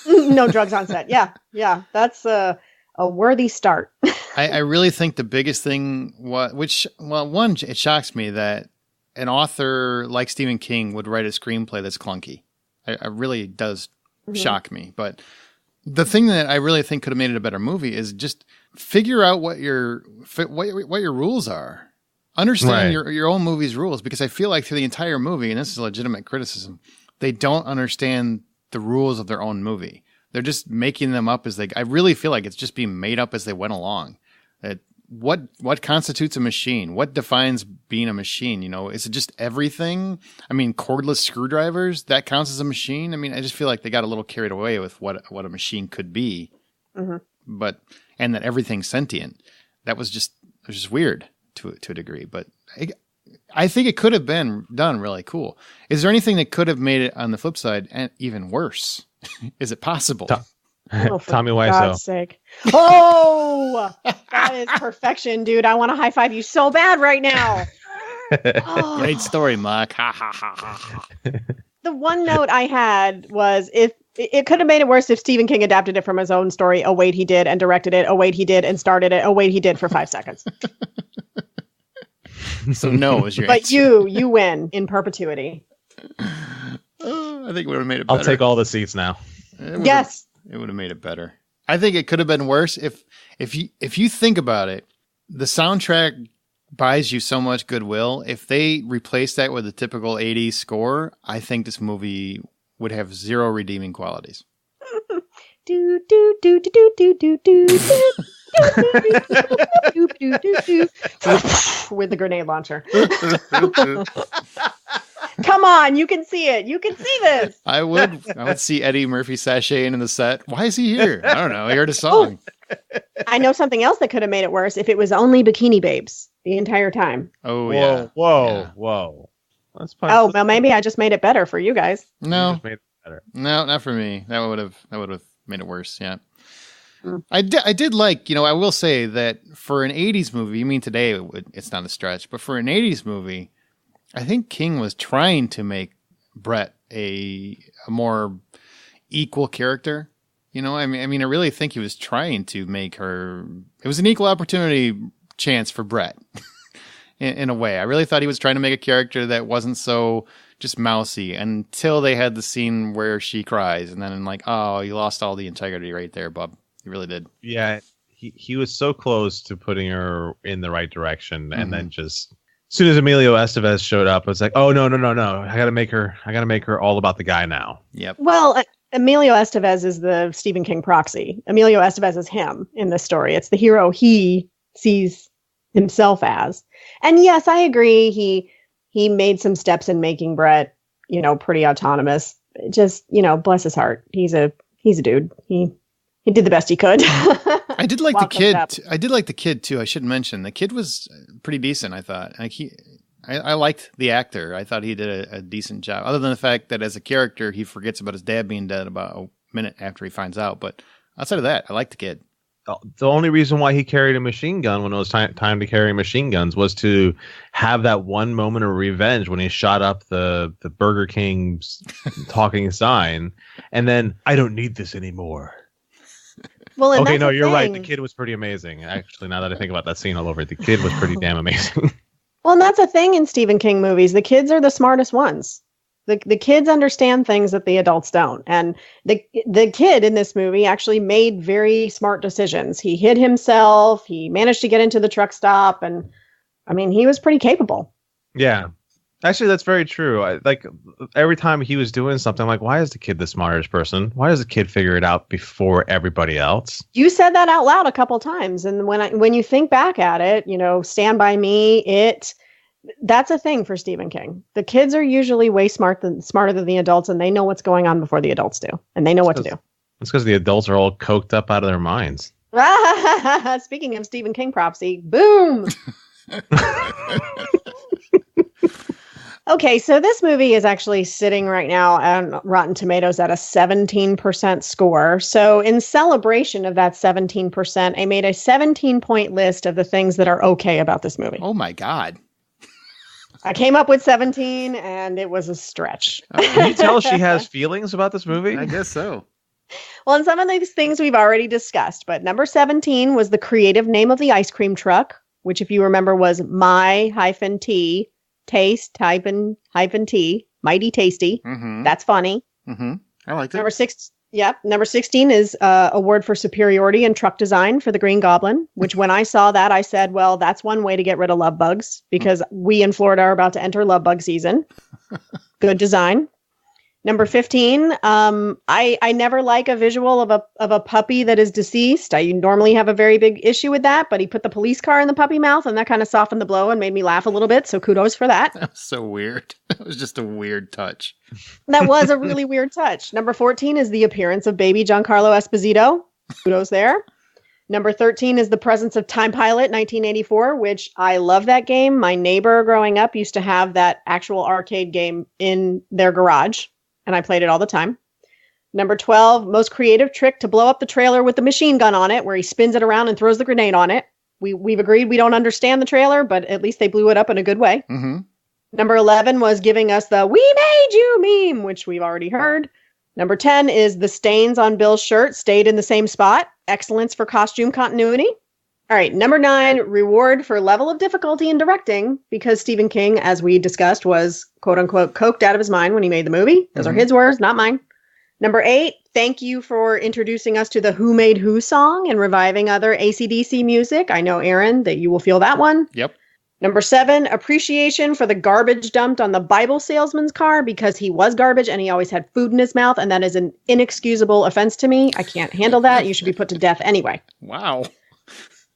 No drugs on set. Yeah. Yeah. That's a worthy start. I really think the biggest thing, one, it shocks me that an author like Stephen King would write a screenplay that's clunky. It really does shock me. But the thing that I really think could have made it a better movie is just figure out what your rules are. Understand your own movie's rules, because I feel like through the entire movie, and this is a legitimate criticism, they don't understand the rules of their own movie. They're just making them up I really feel like it's just being made up as they went along. What constitutes a machine? What defines being a machine? Is it just everything? I mean, cordless screwdrivers, that counts as a machine? I mean, I just feel like they got a little carried away with what a machine could be. Mm-hmm. And that everything's sentient. It was just weird to a degree, but I think it could have been done really cool. Is there anything that could have made it on the flip side and even worse? Is it possible? Tommy Wiseau. God's sake. Oh, that is perfection, dude. I want to high five you so bad right now. Oh. Great story, Mark. Ha, ha, ha, ha. The one note I had was, if it could have made it worse if Stephen King adapted it from his own story. Oh, wait, he did, and directed it. Oh, wait, he did, and started it. Oh, wait, he did for 5 seconds. So no is your but answer. you win in perpetuity. I think it would have made it better. I'll take all the seats now. Yes. It would have made it better. I think it could have been worse if you think about it. The soundtrack buys you so much goodwill. If they replace that with a typical 80s score, I think this movie would have zero redeeming qualities. Do do do do do do do do. With the grenade launcher. Come on, you can see it. You can see this. I would see Eddie Murphy sashaying in the set. Why is he here? I don't know. He heard a song. I know something else that could have made it worse if it was only bikini babes the entire time. Oh, yeah. Whoa. Well, maybe I just made it better for you guys. No, made it better. No, not for me. That would have made it worse. Yeah. I did like, I will say that for an 80s movie, you mean today it's not a stretch, but for an 80s movie, I think King was trying to make Brett a more equal character. I mean, I really think he was trying to make her, it was an equal opportunity chance for Brett in a way. I really thought he was trying to make a character that wasn't so just mousy until they had the scene where she cries and then like, oh, you lost all the integrity right there, bub. You really did. Yeah, he was so close to putting her in the right direction, and then just as soon as Emilio Estevez showed up, it was like, oh no! I gotta make her all about the guy now. Yep. Well, Emilio Estevez is the Stephen King proxy. Emilio Estevez is him in this story. It's the hero he sees himself as. And yes, I agree. He made some steps in making Brett, pretty autonomous. Just, bless his heart. He's a dude. He did the best he could. I did like the kid. I did like the kid too. I should mention the kid was pretty decent. I thought I liked the actor. I thought he did a decent job. Other than the fact that as a character, he forgets about his dad being dead about a minute after he finds out. But outside of that, I liked the kid. The only reason why he carried a machine gun when it was time to carry machine guns was to have that one moment of revenge when he shot up the Burger King's talking sign, and then I don't need this anymore. Well, okay, no, you're right. The kid was pretty amazing. Actually, now that I think about that scene all over, the kid was pretty damn amazing. Well, and that's a thing in Stephen King movies. The kids are the smartest ones. The kids understand things that the adults don't. And the kid in this movie actually made very smart decisions. He hid himself. He managed to get into the truck stop. And I mean, he was pretty capable. Yeah. Actually, that's very true. Every time he was doing something, I'm like, why is the kid the smartest person? Why does the kid figure it out before everybody else? You said that out loud a couple times. And when you think back at it, Stand By Me, that's a thing for Stephen King. The kids are usually way smarter than the adults, and they know what's going on before the adults do. And they know what to do. It's because the adults are all coked up out of their minds. Speaking of Stephen King prophecy, boom! Okay, so this movie is actually sitting right now on Rotten Tomatoes at a 17% score. So in celebration of that 17%, I made a 17-point list of the things that are okay about this movie. Oh my God. I came up with 17, and it was a stretch. Can you tell she has feelings about this movie? I guess so. Well, and some of these things we've already discussed, but number 17 was the creative name of the ice cream truck, which if you remember was My-T. Taste -T, Mighty Tasty. Mm-hmm. That's funny. Mm-hmm. I liked it. Number 16 is award for superiority in truck design for the Green Goblin, which when I saw that, I said, well, that's one way to get rid of love bugs because we in Florida are about to enter love bug season. Good design. Number 15, I never like a visual of a puppy that is deceased. I normally have a very big issue with that, but he put the police car in the puppy mouth, and that kind of softened the blow and made me laugh a little bit. So kudos for that. That was so weird. That was just a weird touch. That was a really weird touch. Number 14 is the appearance of baby Giancarlo Esposito. Kudos there. Number 13 is the presence of Time Pilot 1984, which I love that game. My neighbor growing up used to have that actual arcade game in their garage. And I played it all the time. Number 12, most creative trick to blow up the trailer with the machine gun on it, where he spins it around and throws the grenade on it. We've agreed we don't understand the trailer, but at least they blew it up in a good way. Mm-hmm. Number 11 was giving us the "We made you" meme, which we've already heard. Number 10 is the stains on Bill's shirt stayed in the same spot. Excellence for costume continuity. All right, number 9, reward for level of difficulty in directing, because Stephen King, as we discussed, was quote-unquote coked out of his mind when he made the movie. Those are his words, not mine. Number 8, thank you for introducing us to the Who Made Who song and reviving other AC/DC music. I know, Aaron, that you will feel that one. Yep. Number 7, appreciation for the garbage dumped on the Bible salesman's car, because he was garbage and he always had food in his mouth, and that is an inexcusable offense to me. I can't handle that. You should be put to death anyway. Wow.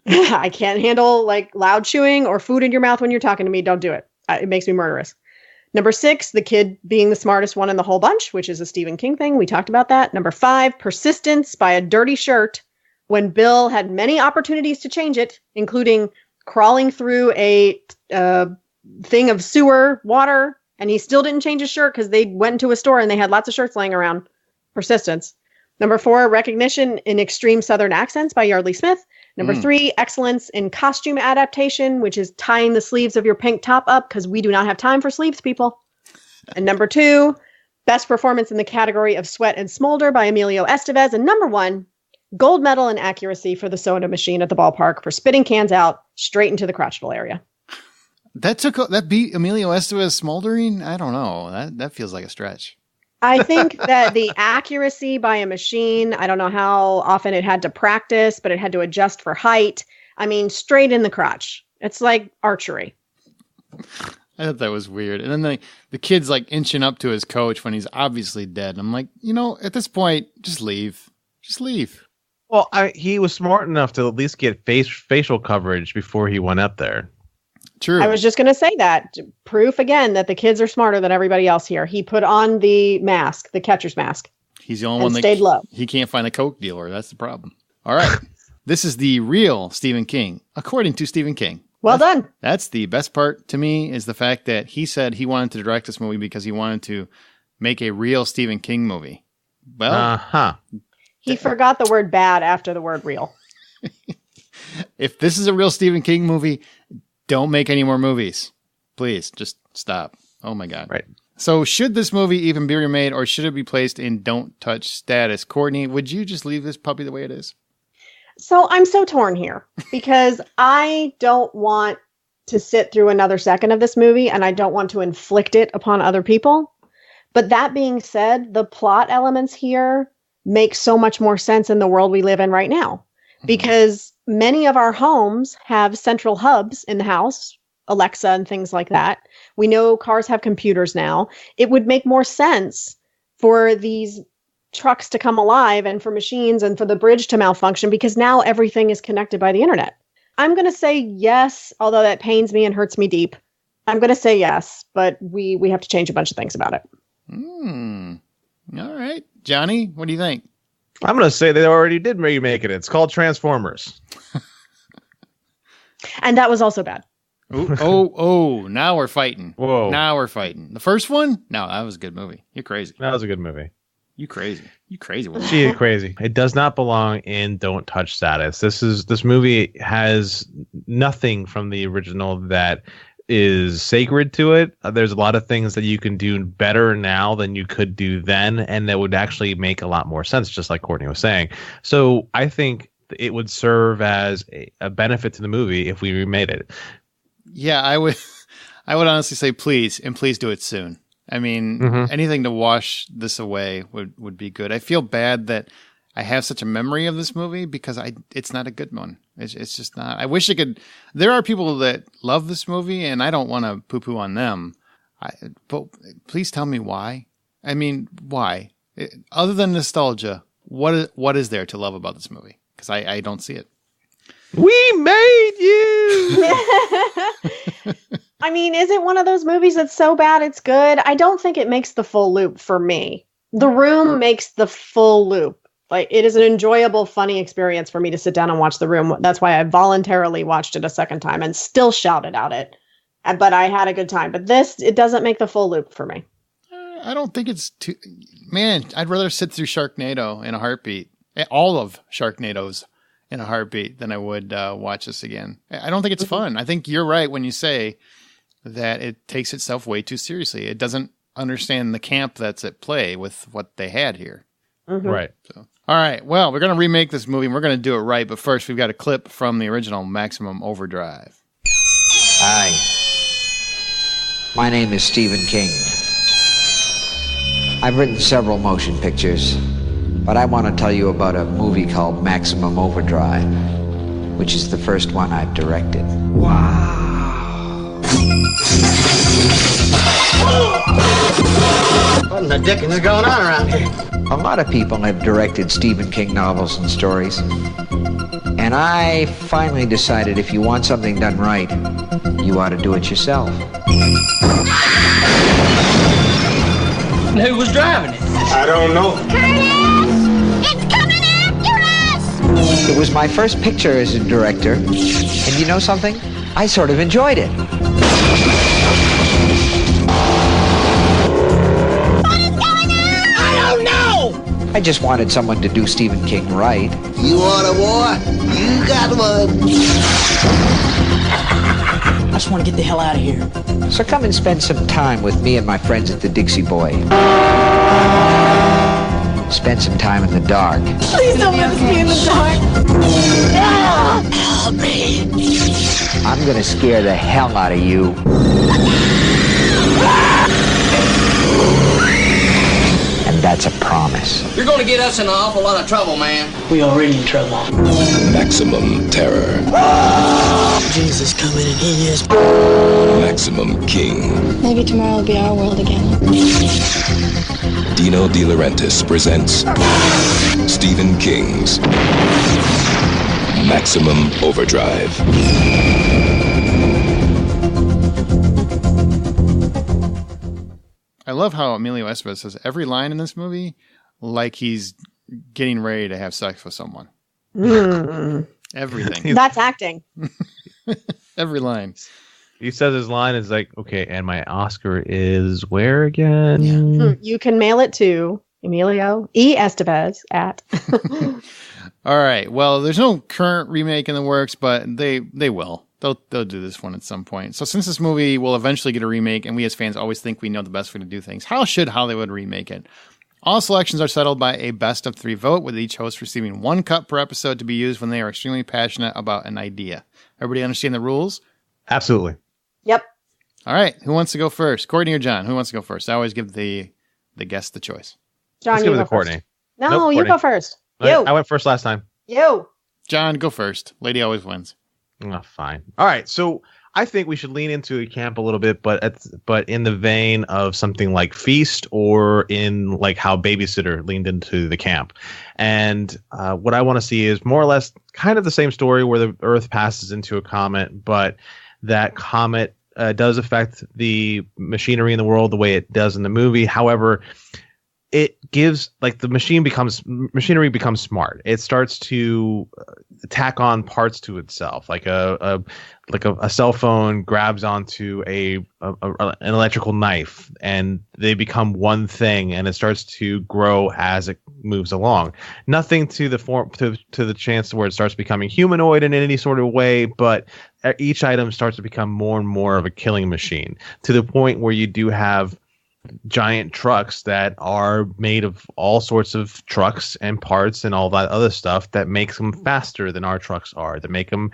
I can't handle loud chewing or food in your mouth when you're talking to me. Don't do it. It makes me murderous. Number 6, the kid being the smartest one in the whole bunch, which is a Stephen King thing. We talked about that. Number 5, persistence by a dirty shirt when Bill had many opportunities to change it, including crawling through a thing of sewer water, and he still didn't change his shirt because they went into a store and they had lots of shirts laying around. Persistence. Number 4, recognition in extreme Southern accents by Yardley Smith. Number 3, excellence in costume adaptation, which is tying the sleeves of your pink top up because we do not have time for sleeves, people. And number 2, best performance in the category of sweat and smolder by Emilio Estevez. And number 1, gold medal in accuracy for the soda machine at the ballpark for spitting cans out straight into the crotchal area. That beat Emilio Estevez smoldering? I don't know. That feels like a stretch. I think that the accuracy by a machine, I don't know how often it had to practice, but it had to adjust for height. I mean, straight in the crotch. It's like archery. I thought that was weird. And then the kid's like inching up to his coach when he's obviously dead. And I'm like, at this point, just leave. Just leave. Well, he was smart enough to at least get facial coverage before he went up there. True. I was just going to say that. Proof again that the kids are smarter than everybody else here. He put on the mask, the catcher's mask. He's the only one that stayed low. He can't find a Coke dealer. That's the problem. All right. This is the real Stephen King, according to Stephen King. Well done. That's the best part to me, is the fact that he said he wanted to direct this movie because he wanted to make a real Stephen King movie. Well, he forgot the word bad after the word real. If this is a real Stephen King movie, don't make any more movies. Please, just stop. Oh my God. Right. So should this movie even be remade, or should it be placed in don't touch status? Courtney, would you just leave this puppy the way it is? So I'm so torn here because I don't want to sit through another second of this movie and I don't want to inflict it upon other people. But that being said, the plot elements here make so much more sense in the world we live in right now, because many of our homes have central hubs in the house, Alexa and things like that. We know cars have computers now. It would make more sense for these trucks to come alive and for machines and for the bridge to malfunction, because now everything is connected by the internet. I'm going to say yes, although that pains me and hurts me deep. I'm going to say yes, but we have to change a bunch of things about it. All right. Johnny, what do you think? I'm going to say they already did remake it. It's called Transformers. And that was also bad. Now we're fighting. Whoa. Now we're fighting. The first one? No, that was a good movie. You're crazy. That was a good movie. You crazy. You crazy woman. She is crazy. It does not belong in don't touch status. This movie has nothing from the original that is sacred to it. There's a lot of things that you can do better now than you could do then, and that would actually make a lot more sense, just like Courtney was saying. So I think it would serve as a benefit to the movie if we remade it. Yeah, I would honestly say please, and please do it soon. I mean, anything to wash this away would be good. I feel bad that I have such a memory of this movie because it's not a good one. It's just not. I wish it could. There are people that love this movie, and I don't want to poo-poo on them. But please tell me why. I mean, why? Other than nostalgia, what is there to love about this movie? Because I don't see it. We made you! I mean, is it one of those movies that's so bad it's good? I don't think it makes the full loop for me. The Room makes the full loop. Like, it is an enjoyable, funny experience for me to sit down and watch The Room. That's why I voluntarily watched it a second time and still shouted at it. But I had a good time. But this, it doesn't make the full loop for me. I don't think it's too... Man, I'd rather sit through Sharknado in a heartbeat. All of Sharknado's in a heartbeat than I would watch this again. I don't think it's fun. I think you're right when you say that it takes itself way too seriously. It doesn't understand the camp that's at play with what they had here. Right. So, all right. Well, we're going to remake this movie and we're going to do it right. But first, we've got a clip from the original Maximum Overdrive. Hi. My name is Stephen King. I've written several motion pictures, but I want to tell you about a movie called Maximum Overdrive, which is the first one I've directed. Wow. What in the dickens is going on around here? A lot of people have directed Stephen King novels and stories. And I finally decided if you want something done right, you ought to do it yourself. And who was driving it? I don't know. Curtis! It's coming after us! It was my first picture as a director. And you know something? I sort of enjoyed it. I just wanted someone to do Stephen King right. You want a war? You got one. I just want to get the hell out of here. So come and spend some time with me and my friends at the Dixie Boy. Spend some time in the dark. Please don't let us be in the dark. Help me. I'm gonna scare the hell out of you. And that's a promise. You're going to get us in an awful lot of trouble, man. We already in trouble. Maximum terror. Jesus coming and he is. Maximum King. Maybe tomorrow will be our world again. Dino De Laurentiis presents Stephen King's Maximum Overdrive. I love how Emilio Estevez says every line in this movie like he's getting ready to have sex with someone. Everything. That's acting. Every line. He says his line is like, okay, and my Oscar is where again? Yeah. You can mail it to Emilio E. Estevez at. All right. Well, there's no current remake in the works, but they will. They'll do this one at some point. So since this movie will eventually get a remake, and we as fans always think we know the best way to do things, how should Hollywood remake it? All selections are settled by a best of 3 vote, with each host receiving 1 cut per episode to be used when they are extremely passionate about an idea. Everybody understand the rules? Absolutely. Yep. All right. Who wants to go first? Courtney or John? Who wants to go first? I always give the guest the choice. John, Let's you give it go to Courtney. first. No, Nope, you Courtney. go first. You. I went first last time. You. John, go first. Lady always wins. Oh, fine. All right. So I think we should lean into a camp a little bit, but in the vein of something like Feast, or in like how Babysitter leaned into the camp. And what I want to see is more or less kind of the same story where the Earth passes into a comet, but that comet does affect the machinery in the world the way it does in the movie. However, it gives, like, the machinery becomes smart. It starts to tack on parts to itself, like a cell phone grabs onto an electrical knife, and they become one thing, and it starts to grow as it moves along. Nothing to the form to the chance where it starts becoming humanoid in any sort of way, but each item starts to become more and more of a killing machine, to the point where you do have giant trucks that are made of all sorts of trucks and parts and all that other stuff that makes them faster than our trucks are, that make them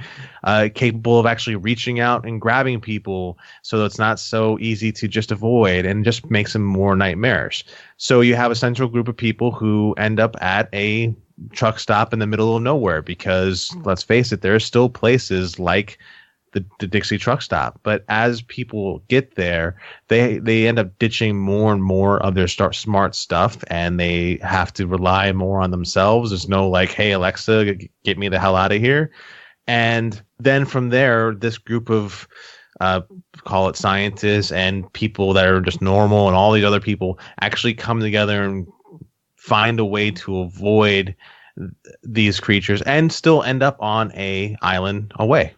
capable of actually reaching out and grabbing people, so it's not so easy to just avoid, and just makes them more nightmarish. So you have a central group of people who end up at a truck stop in the middle of nowhere, because let's face it, there are still places like the Dixie truck stop. But as people get there, they end up ditching more and more of their smart stuff, and they have to rely more on themselves. There's no like, hey, Alexa, get me the hell out of here. And then from there, this group of call it scientists and people that are just normal, and all these other people actually come together and find a way to avoid these creatures and still end up on a island away.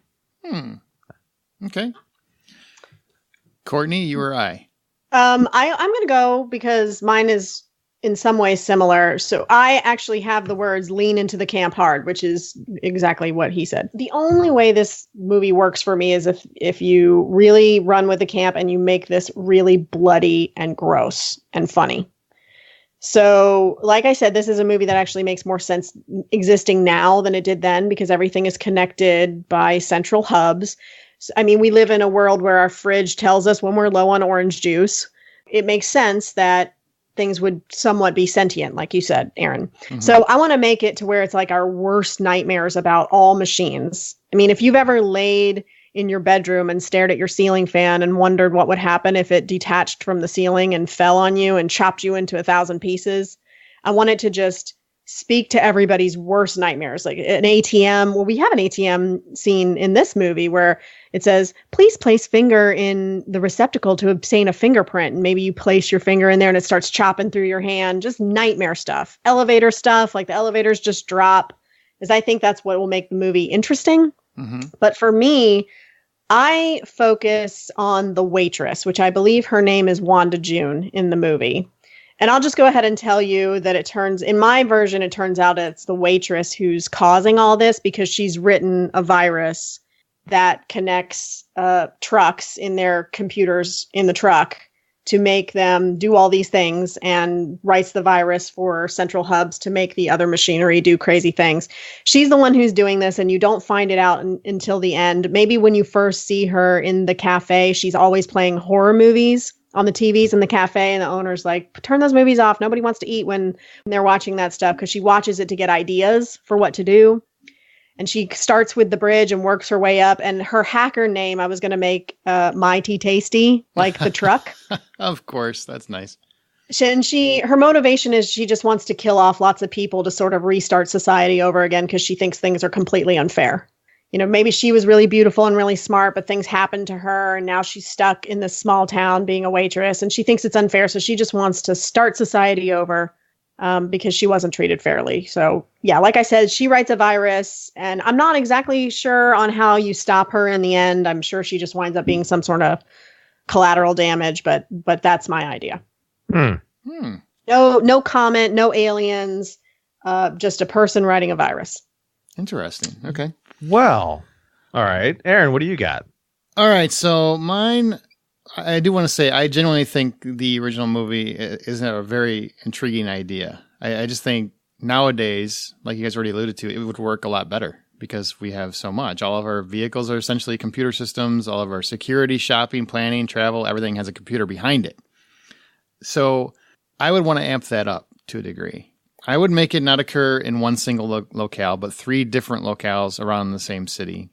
Okay. Courtney, you or I? I'm going to go because mine is in some ways similar. So I actually have the words lean into the camp hard, which is exactly what he said. The only way this movie works for me is if you really run with the camp and you make this really bloody and gross and funny. So, like I said, this is a movie that actually makes more sense existing now than it did then, because everything is connected by central hubs. I mean, we live in a world where our fridge tells us when we're low on orange juice. It makes sense that things would somewhat be sentient, like you said, Aaron. Mm-hmm. So I want to make it to where it's like our worst nightmares about all machines. I mean, if you've ever laid in your bedroom and stared at your ceiling fan and wondered what would happen if it detached from the ceiling and fell on you and chopped you into 1,000 pieces, I want it to just speak to everybody's worst nightmares. Like an ATM. Well, we have an ATM scene in this movie where it says, please place finger in the receptacle to obtain a fingerprint. And maybe you place your finger in there and it starts chopping through your hand. Just nightmare stuff. Elevator stuff, like the elevators just drop, because I think that's what will make the movie interesting. Mm-hmm. But for me, I focus on the waitress, which I believe her name is Wanda June in the movie. And I'll just go ahead and tell you that in my version, it turns out it's the waitress who's causing all this because she's written a virus that connects trucks in their computers in the truck to make them do all these things, and writes the virus for central hubs to make the other machinery do crazy things. She's the one who's doing this, and you don't find it out until the end. Maybe when you first see her in the cafe, she's always playing horror movies on the TVs in the cafe, and the owner's like, turn those movies off. Nobody wants to eat when they're watching that stuff, because she watches it to get ideas for what to do. And she starts with the bridge and works her way up. And her hacker name, I was going to make Mighty Tasty, like the truck. Of course. That's nice. Her motivation is she just wants to kill off lots of people to sort of restart society over again, because she thinks things are completely unfair. You know, maybe she was really beautiful and really smart, but things happened to her, and now she's stuck in this small town being a waitress, and she thinks it's unfair. So she just wants to start society over. Because she wasn't treated fairly. So yeah, like I said, she writes a virus, and I'm not exactly sure on how you stop her in the end. I'm sure she just winds up being some sort of collateral damage, but that's my idea. No comet, no aliens, just a person writing a virus. Interesting. Okay. Well, all right. Aaron, what do you got? All right. So mine, I do want to say, I genuinely think the original movie isn't a very intriguing idea. I just think nowadays, like you guys already alluded to, it would work a lot better because we have so much. All of our vehicles are essentially computer systems. All of our security, shopping, planning, travel, everything has a computer behind it. So I would want to amp that up to a degree. I would make it not occur in one single locale, but 3 different locales around the same city.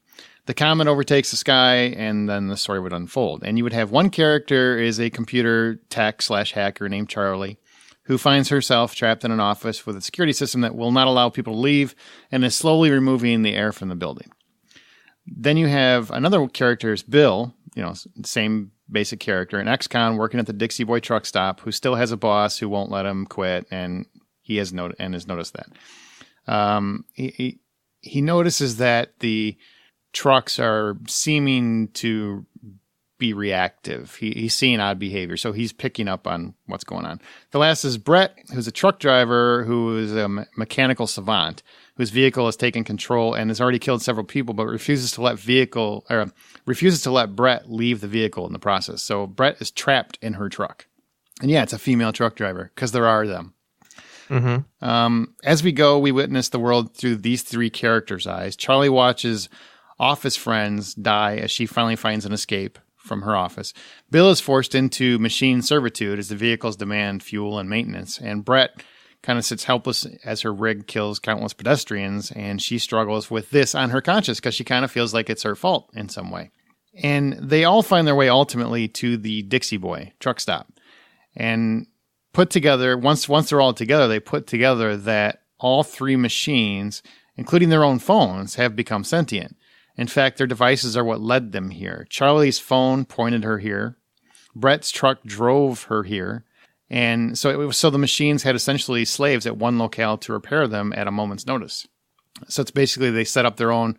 The comet overtakes the sky, and then the story would unfold. And you would have one character is a computer tech/hacker named Charlie, who finds herself trapped in an office with a security system that will not allow people to leave and is slowly removing the air from the building. Then you have another character is Bill, same basic character, an ex-con working at the Dixie Boy truck stop who still has a boss who won't let him quit, and he has noticed that. He notices that the trucks are seeming to be reactive. He's seeing odd behavior, so he's picking up on what's going on. The last is Brett, who's a truck driver who is a mechanical savant, whose vehicle has taken control and has already killed several people, but refuses to let Brett leave the vehicle in the process. So Brett is trapped in her truck. And yeah, it's a female truck driver, because there are them. Mm-hmm. As we go, we witness the world through these 3 characters' eyes. Charlie watches office friends die as she finally finds an escape from her office. Bill is forced into machine servitude as the vehicles demand fuel and maintenance. And Brett kind of sits helpless as her rig kills countless pedestrians, and she struggles with this on her conscience because she kind of feels like it's her fault in some way. And they all find their way ultimately to the Dixie Boy truck stop. And put together, once they're all together, they put together that all 3 machines, including their own phones, have become sentient. In fact, their devices are what led them here. Charlie's phone pointed her here. Brett's truck drove her here. And so the machines had essentially slaves at one locale to repair them at a moment's notice. So it's basically they set up their own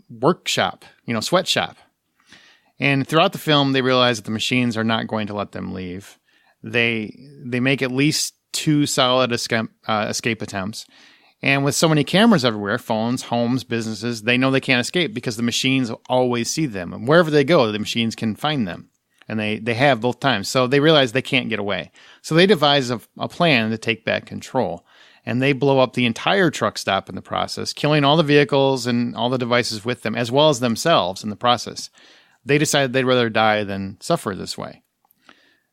workshop, sweatshop. And throughout the film, they realize that the machines are not going to let them leave. They make at least 2 solid escape attempts. And with so many cameras everywhere, phones, homes, businesses, they know they can't escape because the machines always see them. And wherever they go, the machines can find them. And they have both times. So they realize they can't get away. So they devise a plan to take back control. And they blow up the entire truck stop in the process, killing all the vehicles and all the devices with them, as well as themselves in the process. They decided they'd rather die than suffer this way.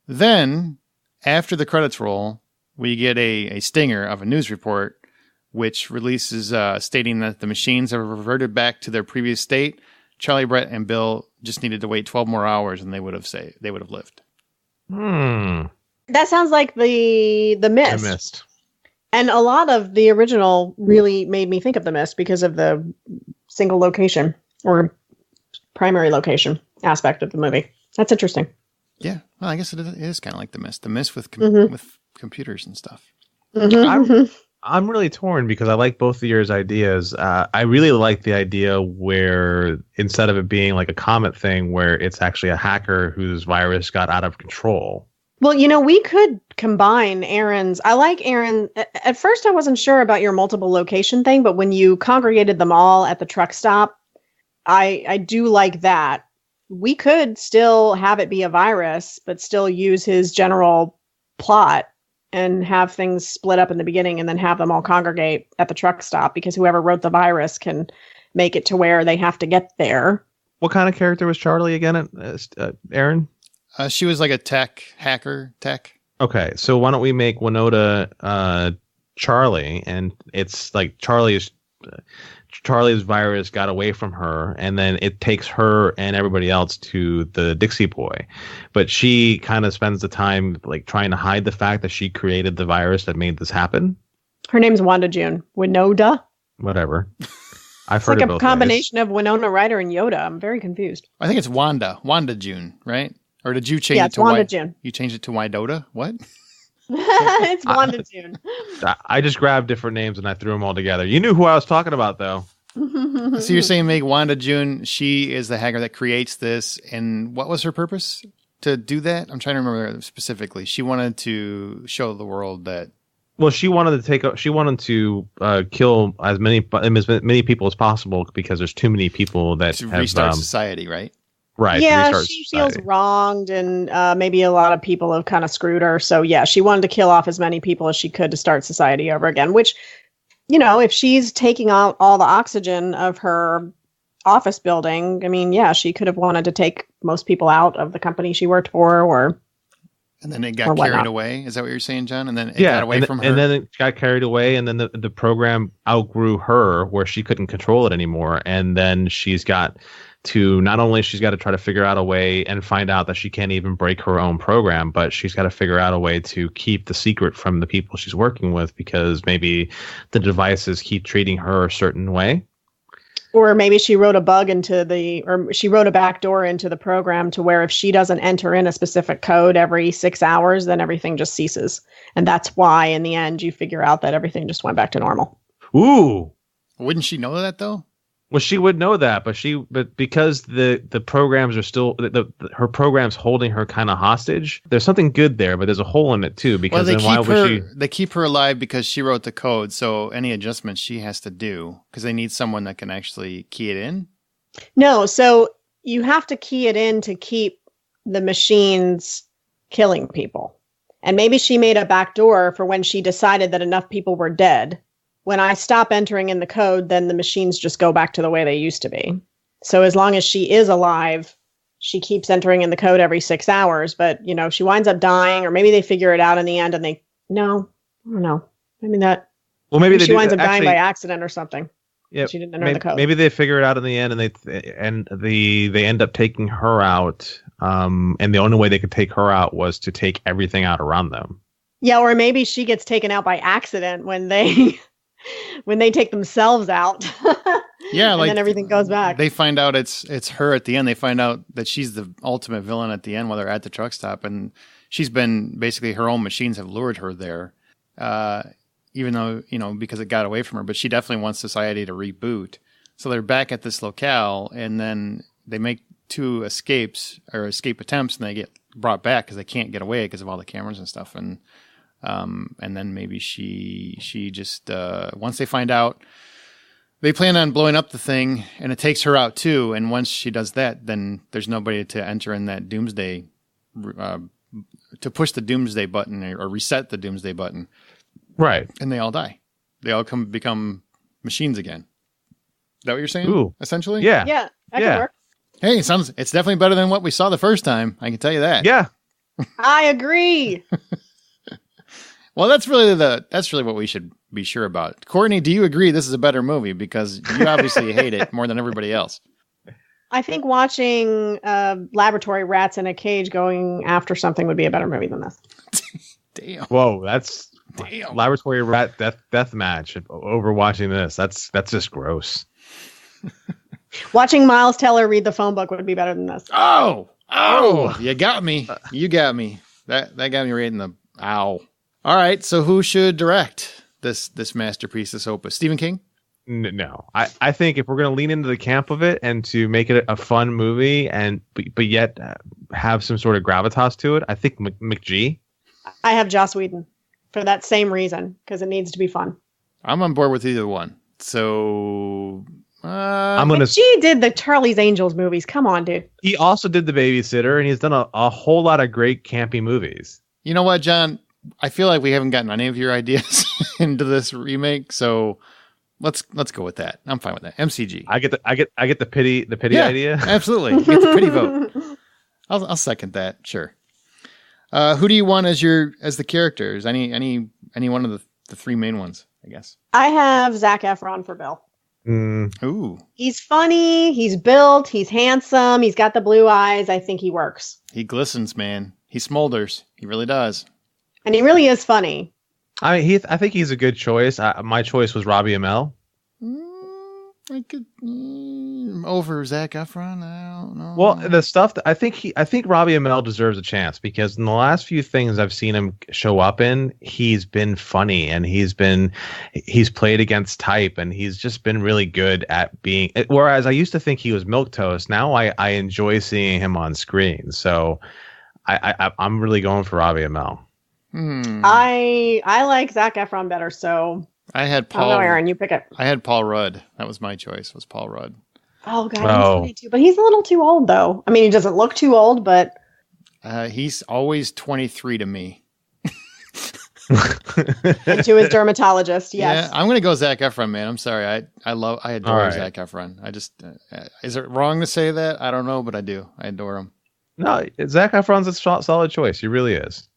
Then, after the credits roll, we get a stinger of a news report which releases stating that the machines have reverted back to their previous state. Charlie, Brett, and Bill just needed to wait 12 more hours, and they would have lived. That sounds like the Mist. The Mist. And a lot of the original really made me think of The Mist because of the single location or primary location aspect of the movie. That's interesting. Yeah, well, I guess it is kind of like The Mist. The Mist with computers and stuff. Mm-hmm. I'm really torn because I like both of your ideas. I really like the idea where instead of it being like a comet thing where it's actually a hacker whose virus got out of control. Well, we could combine Aaron's. I like Aaron. At first, I wasn't sure about your multiple location thing, but when you congregated them all at the truck stop, I do like that. We could still have it be a virus, but still use his general plot and have things split up in the beginning and then have them all congregate at the truck stop, because whoever wrote the virus can make it to where they have to get there. What kind of character was Charlie again, Aaron? She was like a hacker. Okay, so why don't we make Winona Charlie, and it's like Charlie's virus got away from her, and then it takes her and everybody else to the Dixie Boy, but she kind of spends the time like trying to hide the fact that she created the virus that made this happen. Her name's Wanda June. Winona. Whatever. It's like a combination of Winona Ryder and Yoda. I'm very confused. I think it's Wanda June, right? Or did you change it to Wanda June? You changed it to Wydota? What? It's Wanda June. I just grabbed different names and I threw them all together. You knew who I was talking about, though. So you're saying make Wanda June, she is the hacker that creates this, and what was her purpose to do that? I'm trying to remember specifically. She wanted to show the world that. Well, she wanted to kill as many people as possible because there's too many people that to have restart society, right? Right. Yeah, she feels wronged, and maybe a lot of people have kind of screwed her. So yeah, she wanted to kill off as many people as she could to start society over again, which, if she's taking out all the oxygen of her office building, I mean, yeah, she could have wanted to take most people out of the company she worked for, or. And then it got carried away. Is that what you're saying, John? And then it got away from her. And then it got carried away, and then the program outgrew her where she couldn't control it anymore. And then she's got to try to figure out a way and find out that she can't even break her own program, but she's got to figure out a way to keep the secret from the people she's working with, because maybe the devices keep treating her a certain way. Or maybe she wrote a she wrote a backdoor into the program to where if she doesn't enter in a specific code every 6 hours, then everything just ceases. And that's why in the end you figure out that everything just went back to normal. Ooh. Wouldn't she know that though? Well, she would know that, but because the programs are still her program's holding her kind of hostage. There's something good there, but there's a hole in it too. Because they keep her alive because she wrote the code. So any adjustments she has to do, because they need someone that can actually key it in. No, so you have to key it in to keep the machines killing people. And maybe she made a backdoor for when she decided that enough people were dead. When I stop entering in the code, then the machines just go back to the way they used to be. So as long as she is alive, she keeps entering in the code every 6 hours. But, if she winds up dying, or maybe they figure it out in the end and I don't know. Maybe she winds up dying by accident or something. Yeah, she didn't enter the code. Maybe they figure it out in the end, and they end up taking her out. And the only way they could take her out was to take everything out around them. Yeah, or maybe she gets taken out by accident when they take themselves out. Yeah, and then everything goes back. They find out it's her at the end. They find out that she's the ultimate villain at the end while they're at the truck stop, and she's been basically, her own machines have lured her there. Even though, because it got away from her, but she definitely wants society to reboot. So they're back at this locale, and then they make 2 escape attempts, and they get brought back because they can't get away because of all the cameras and stuff. And then maybe she just, once they find out, they plan on blowing up the thing, and it takes her out too. And once she does that, then there's nobody to enter in that doomsday, to push the doomsday button or reset the doomsday button. Right. And they all die. They all become machines again. Is that what you're saying? Ooh. Essentially? Yeah. That could work. Hey, it's definitely better than what we saw the first time. I can tell you that. Yeah. I agree. Well, that's really what we should be sure about. Courtney, do you agree this is a better movie? Because you obviously hate it more than everybody else. I think watching laboratory rats in a cage going after something would be a better movie than this. Damn. Whoa, that's laboratory rat death match over watching this. That's just gross. Watching Miles Teller read the phone book would be better than this. Oh, you got me. You got me. That got me right in the ow. All right, so who should direct this masterpiece, this opus? Stephen King? No, I think if we're going to lean into the camp of it and to make it a fun movie and but yet have some sort of gravitas to it, I think McG. I have Joss Whedon for that same reason, because it needs to be fun. I'm on board with either one. So McG did the Charlie's Angels movies. Come on, dude. He also did The Babysitter, and he's done a whole lot of great campy movies. You know what, John? I feel like we haven't gotten any of your ideas into this remake, so let's go with that. I'm fine with that. MCG. I get the pity idea. Absolutely. Get the pity vote. I'll second that. Sure. Who do you want as the characters? Any one of the three main ones, I guess. I have Zac Efron for Bill. Ooh. He's funny. He's built. He's handsome. He's got the blue eyes. I think he works. He glistens, man. He smolders. He really does. And he really is funny. I think he's a good choice. My choice was Robbie Amell. I could over Zac Efron. I don't know. Well, the stuff that I think Robbie Amell deserves a chance, because in the last few things I've seen him show up in, he's been funny and he's played against type and he's just been really good at being. Whereas I used to think he was milquetoast. Now I enjoy seeing him on screen. So I'm really going for Robbie Amell. I like Zac Efron better, so I had Paul. I don't know, Aaron, you pick it. I had Paul Rudd. That was my choice. Was Paul Rudd? Oh God, he's funny too, but he's a little too old, though. I mean, he doesn't look too old, but he's always 23 to me. And to his dermatologist, yes. Yeah, I'm gonna go Zac Efron, man. I'm sorry. I adore Zac Efron. I just is it wrong to say that? I don't know, but I do. I adore him. No, Zac Efron's a solid choice. He really is.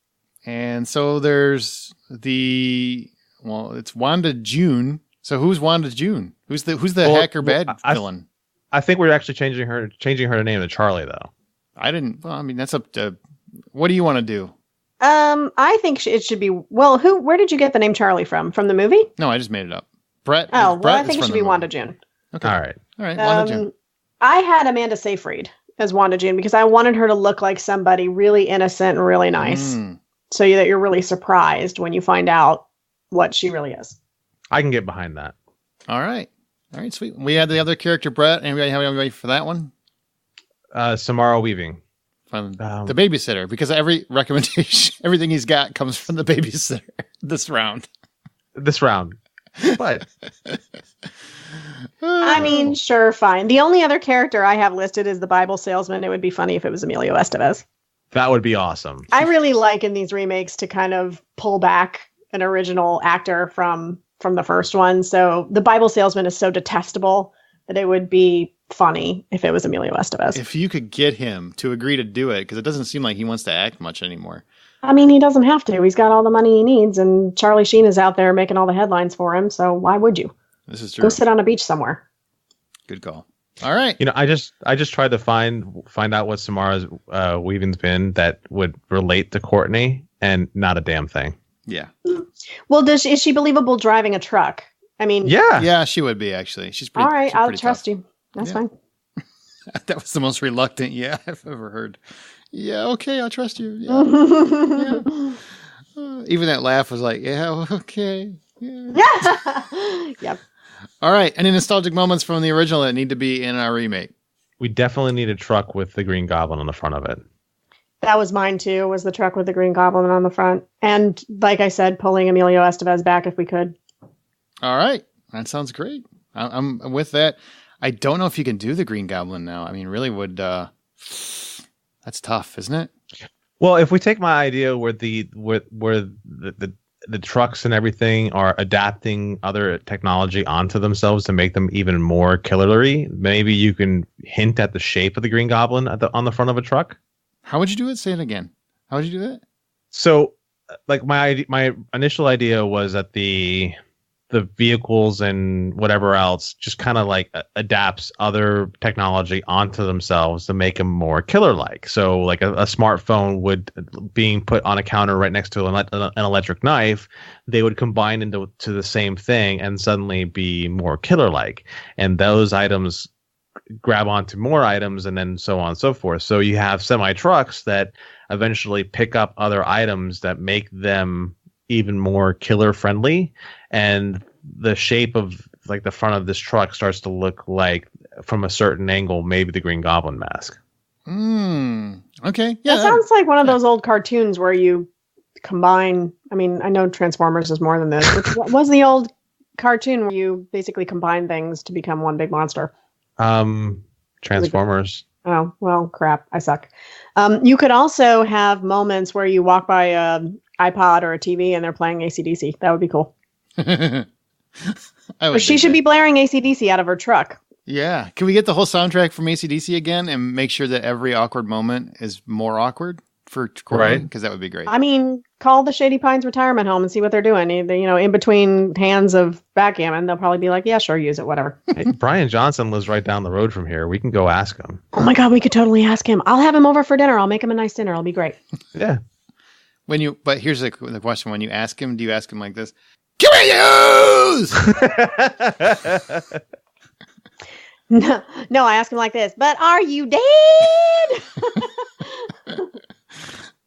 And so there's it's Wanda June. So who's Wanda June? Who's the hacker bad villain? I think we're actually changing her name to Charlie, though. I didn't. Well, I mean, that's up to. What do you want to do? I think it should be. Well, where did you get the name Charlie from? From the movie? No, I just made it up. Brett. Oh, Brett I think it should be Wanda June. Okay. All right. Wanda June. I had Amanda Seyfried as Wanda June because I wanted her to look like somebody really innocent and really nice, so that you're really surprised when you find out what she really is. I can get behind that. All right, sweet. We had the other character, Brett. Anybody have anybody for that one? Samara Weaving. From the babysitter, because every recommendation, everything he's got comes from the babysitter this round. But I mean, sure, fine. The only other character I have listed is the Bible salesman. It would be funny if it was Emilio Estevez. That would be awesome. I really like in these remakes to kind of pull back an original actor from the first one. So the Bible salesman is so detestable that it would be funny if it was Emilio Estevez. If you could get him to agree to do it, because it doesn't seem like he wants to act much anymore. I mean, he doesn't have to. He's got all the money he needs, and Charlie Sheen is out there making all the headlines for him. So why would you? This is true. Go sit on a beach somewhere. Good call. All right. I just tried to find out what Samara's Weaving's been that would relate to Courtney, and not a damn thing. Yeah. Well, is she believable driving a truck? I mean, yeah, she would be actually. She's pretty. All right, I'll trust tough. you. That's fine. That was the most reluctant I've ever heard. Yeah, okay, I'll trust you. Yeah. Even that laugh was like, yeah, okay. Yeah. Yep. All right, any nostalgic moments from the original that need to be in our remake? We definitely need a truck with the Green Goblin on the front of it. That was mine too, was the truck with the Green Goblin on the front. And like I said, pulling Emilio Estevez back if we could. All right, that sounds great. I'm with that. I don't know if you can do the Green Goblin now. I mean, really would... that's tough, isn't it? Well, if we take my idea where the trucks and everything are adapting other technology onto themselves to make them even more killery, maybe you can hint at the shape of the Green Goblin on the front of a truck. How would you do it? Say it again. How would you do that? So, like my initial idea was that the vehicles and whatever else just kind of like adapts other technology onto themselves to make them more killer-like. So like a smartphone would, being put on a counter right next to an electric knife, they would combine into the same thing and suddenly be more killer-like. And those items grab onto more items and then so on and so forth. So you have semi-trucks that eventually pick up other items that make them even more killer friendly, and the shape of like the front of this truck starts to look like, from a certain angle, maybe the Green Goblin mask. Okay. Yeah. That sounds like one of those old cartoons where you combine. I mean, I know Transformers is more than this. What was the old cartoon where you basically combine things to become one big monster? Transformers. Oh, well, crap. I suck. You could also have moments where you walk by an iPod or a TV and they're playing AC/DC. That would be cool. She should be blaring AC/DC out of her truck. Yeah. Can we get the whole soundtrack from AC/DC again and make sure that every awkward moment is more awkward for Courtney? Right. Because that would be great. I mean, call the Shady Pines retirement home and see what they're doing. In between hands of backgammon, they'll probably be like, yeah, sure, use it, whatever. Hey, Brian Johnson lives right down the road from here. We can go ask him. Oh my God, we could totally ask him. I'll have him over for dinner. I'll make him a nice dinner. It'll be great. Yeah. But here's the question. When you ask him, do you ask him like this? Can we use? No, I ask him like this, but are you dead?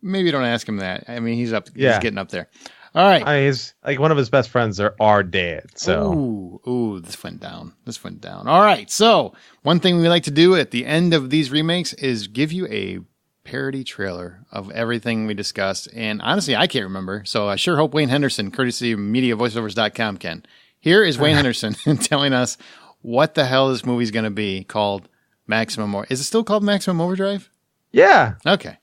Maybe don't ask him that. I mean, he's getting up there. All right. He's like one of his best friends are dead. So this went down. All right. So one thing we like to do at the end of these remakes is give you a parody trailer of everything we discussed. And honestly, I can't remember. So I sure hope Wayne Henderson, courtesy of MediaVoiceovers.com, can. Here is Wayne Henderson telling us what the hell this movie's going to be called Maximum. Is it still called Maximum Overdrive? Yeah. Okay.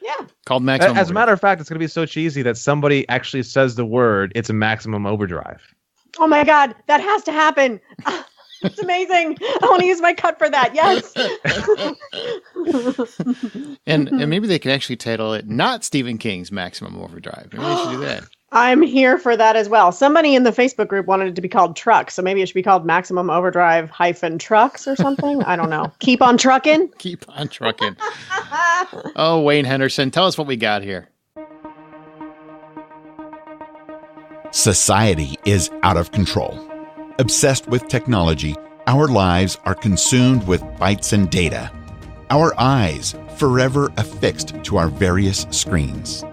Yeah. Called Maximum As a matter of fact, it's going to be so cheesy that somebody actually says the word, it's a Maximum Overdrive. Oh my God, that has to happen. It's amazing. I want to use my cut for that. Yes. and maybe they can actually title it not Stephen King's Maximum Overdrive. Maybe they should do that. I'm here for that as well. Somebody in the Facebook group wanted it to be called Trucks, so maybe it should be called Maximum Overdrive -Trucks or something. I don't know. Keep on trucking. Keep on trucking. Oh, Wayne Henderson, tell us what we got here. Society is out of control. Obsessed with technology, our lives are consumed with bytes and data. Our eyes forever affixed to our various screens.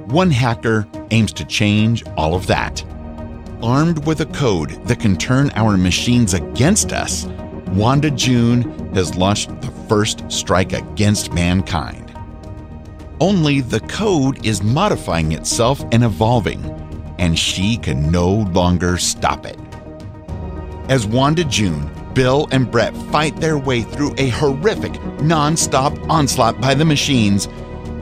One hacker aims to change all of that. Armed with a code that can turn our machines against us, Wanda June has launched the first strike against mankind. Only the code is modifying itself and evolving, and she can no longer stop it. As Wanda June, Bill, and Brett fight their way through a horrific, non-stop onslaught by the machines,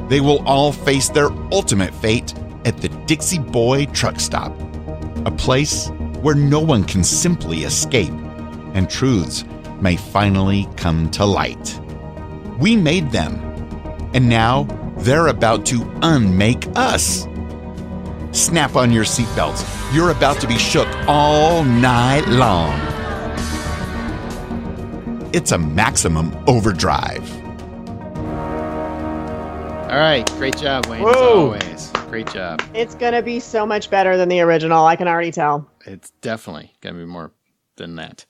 they will all face their ultimate fate at the Dixie Boy truck stop, a place where no one can simply escape, and truths may finally come to light. We made them, and now they're about to unmake us. Snap on your seatbelts. You're about to be shook all night long. It's a Maximum Overdrive. All right. Great job, Wayne. As always. Great job. It's going to be so much better than the original. I can already tell. It's definitely going to be more than that.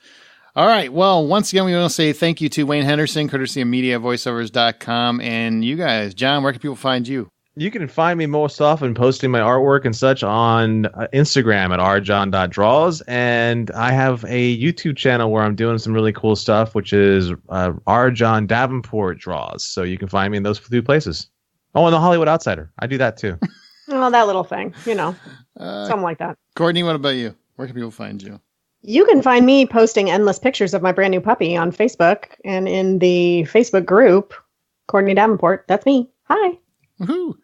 All right. Well, once again, we want to say thank you to Wayne Henderson, courtesy of MediaVoiceovers.com. And you guys, John, where can people find you? You can find me most often posting my artwork and such on Instagram at rjohn.draws. And I have a YouTube channel where I'm doing some really cool stuff, which is rjohn Davenport Draws. So you can find me in those two places. Oh, and the Hollywood Outsider. I do that too. Oh, that little thing, something like that. Courtney, what about you? Where can people find you? You can find me posting endless pictures of my brand new puppy on Facebook and in the Facebook group, Courtney Davenport. That's me. Hi. Woohoo.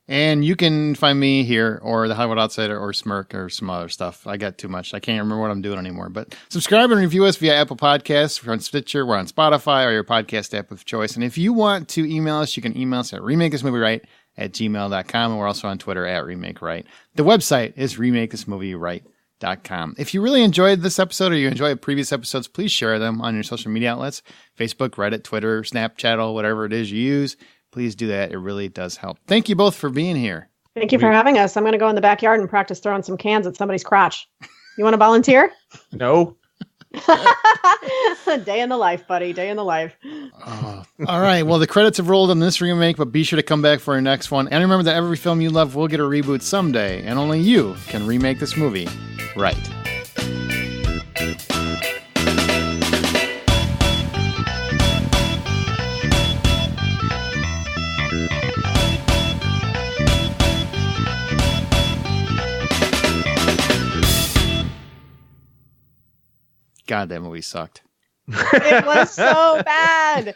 And you can find me here or the Hollywood Outsider or Smirk or some other stuff. I got too much. I can't remember what I'm doing anymore. But subscribe and review us via Apple Podcasts. We're on Stitcher. We're on Spotify or your podcast app of choice. And if you want to email us, you can email us at remakeThisMovieRight@gmail.com. And we're also on Twitter at RemakeRight. The website is remakeThisMovieRight.com. If you really enjoyed this episode or you enjoyed previous episodes, please share them on your social media outlets, Facebook, Reddit, Twitter, Snapchat, whatever it is you use. Please do that. It really does help. Thank you both for being here. Thank you for having us. I'm going to go in the backyard and practice throwing some cans at somebody's crotch. You want to volunteer? No. Day in the life, buddy. Day in the life. All right. Well, the credits have rolled on this remake, but be sure to come back for our next one. And remember that every film you love will get a reboot someday, and only you can remake this movie right. God, that movie sucked. It was so bad.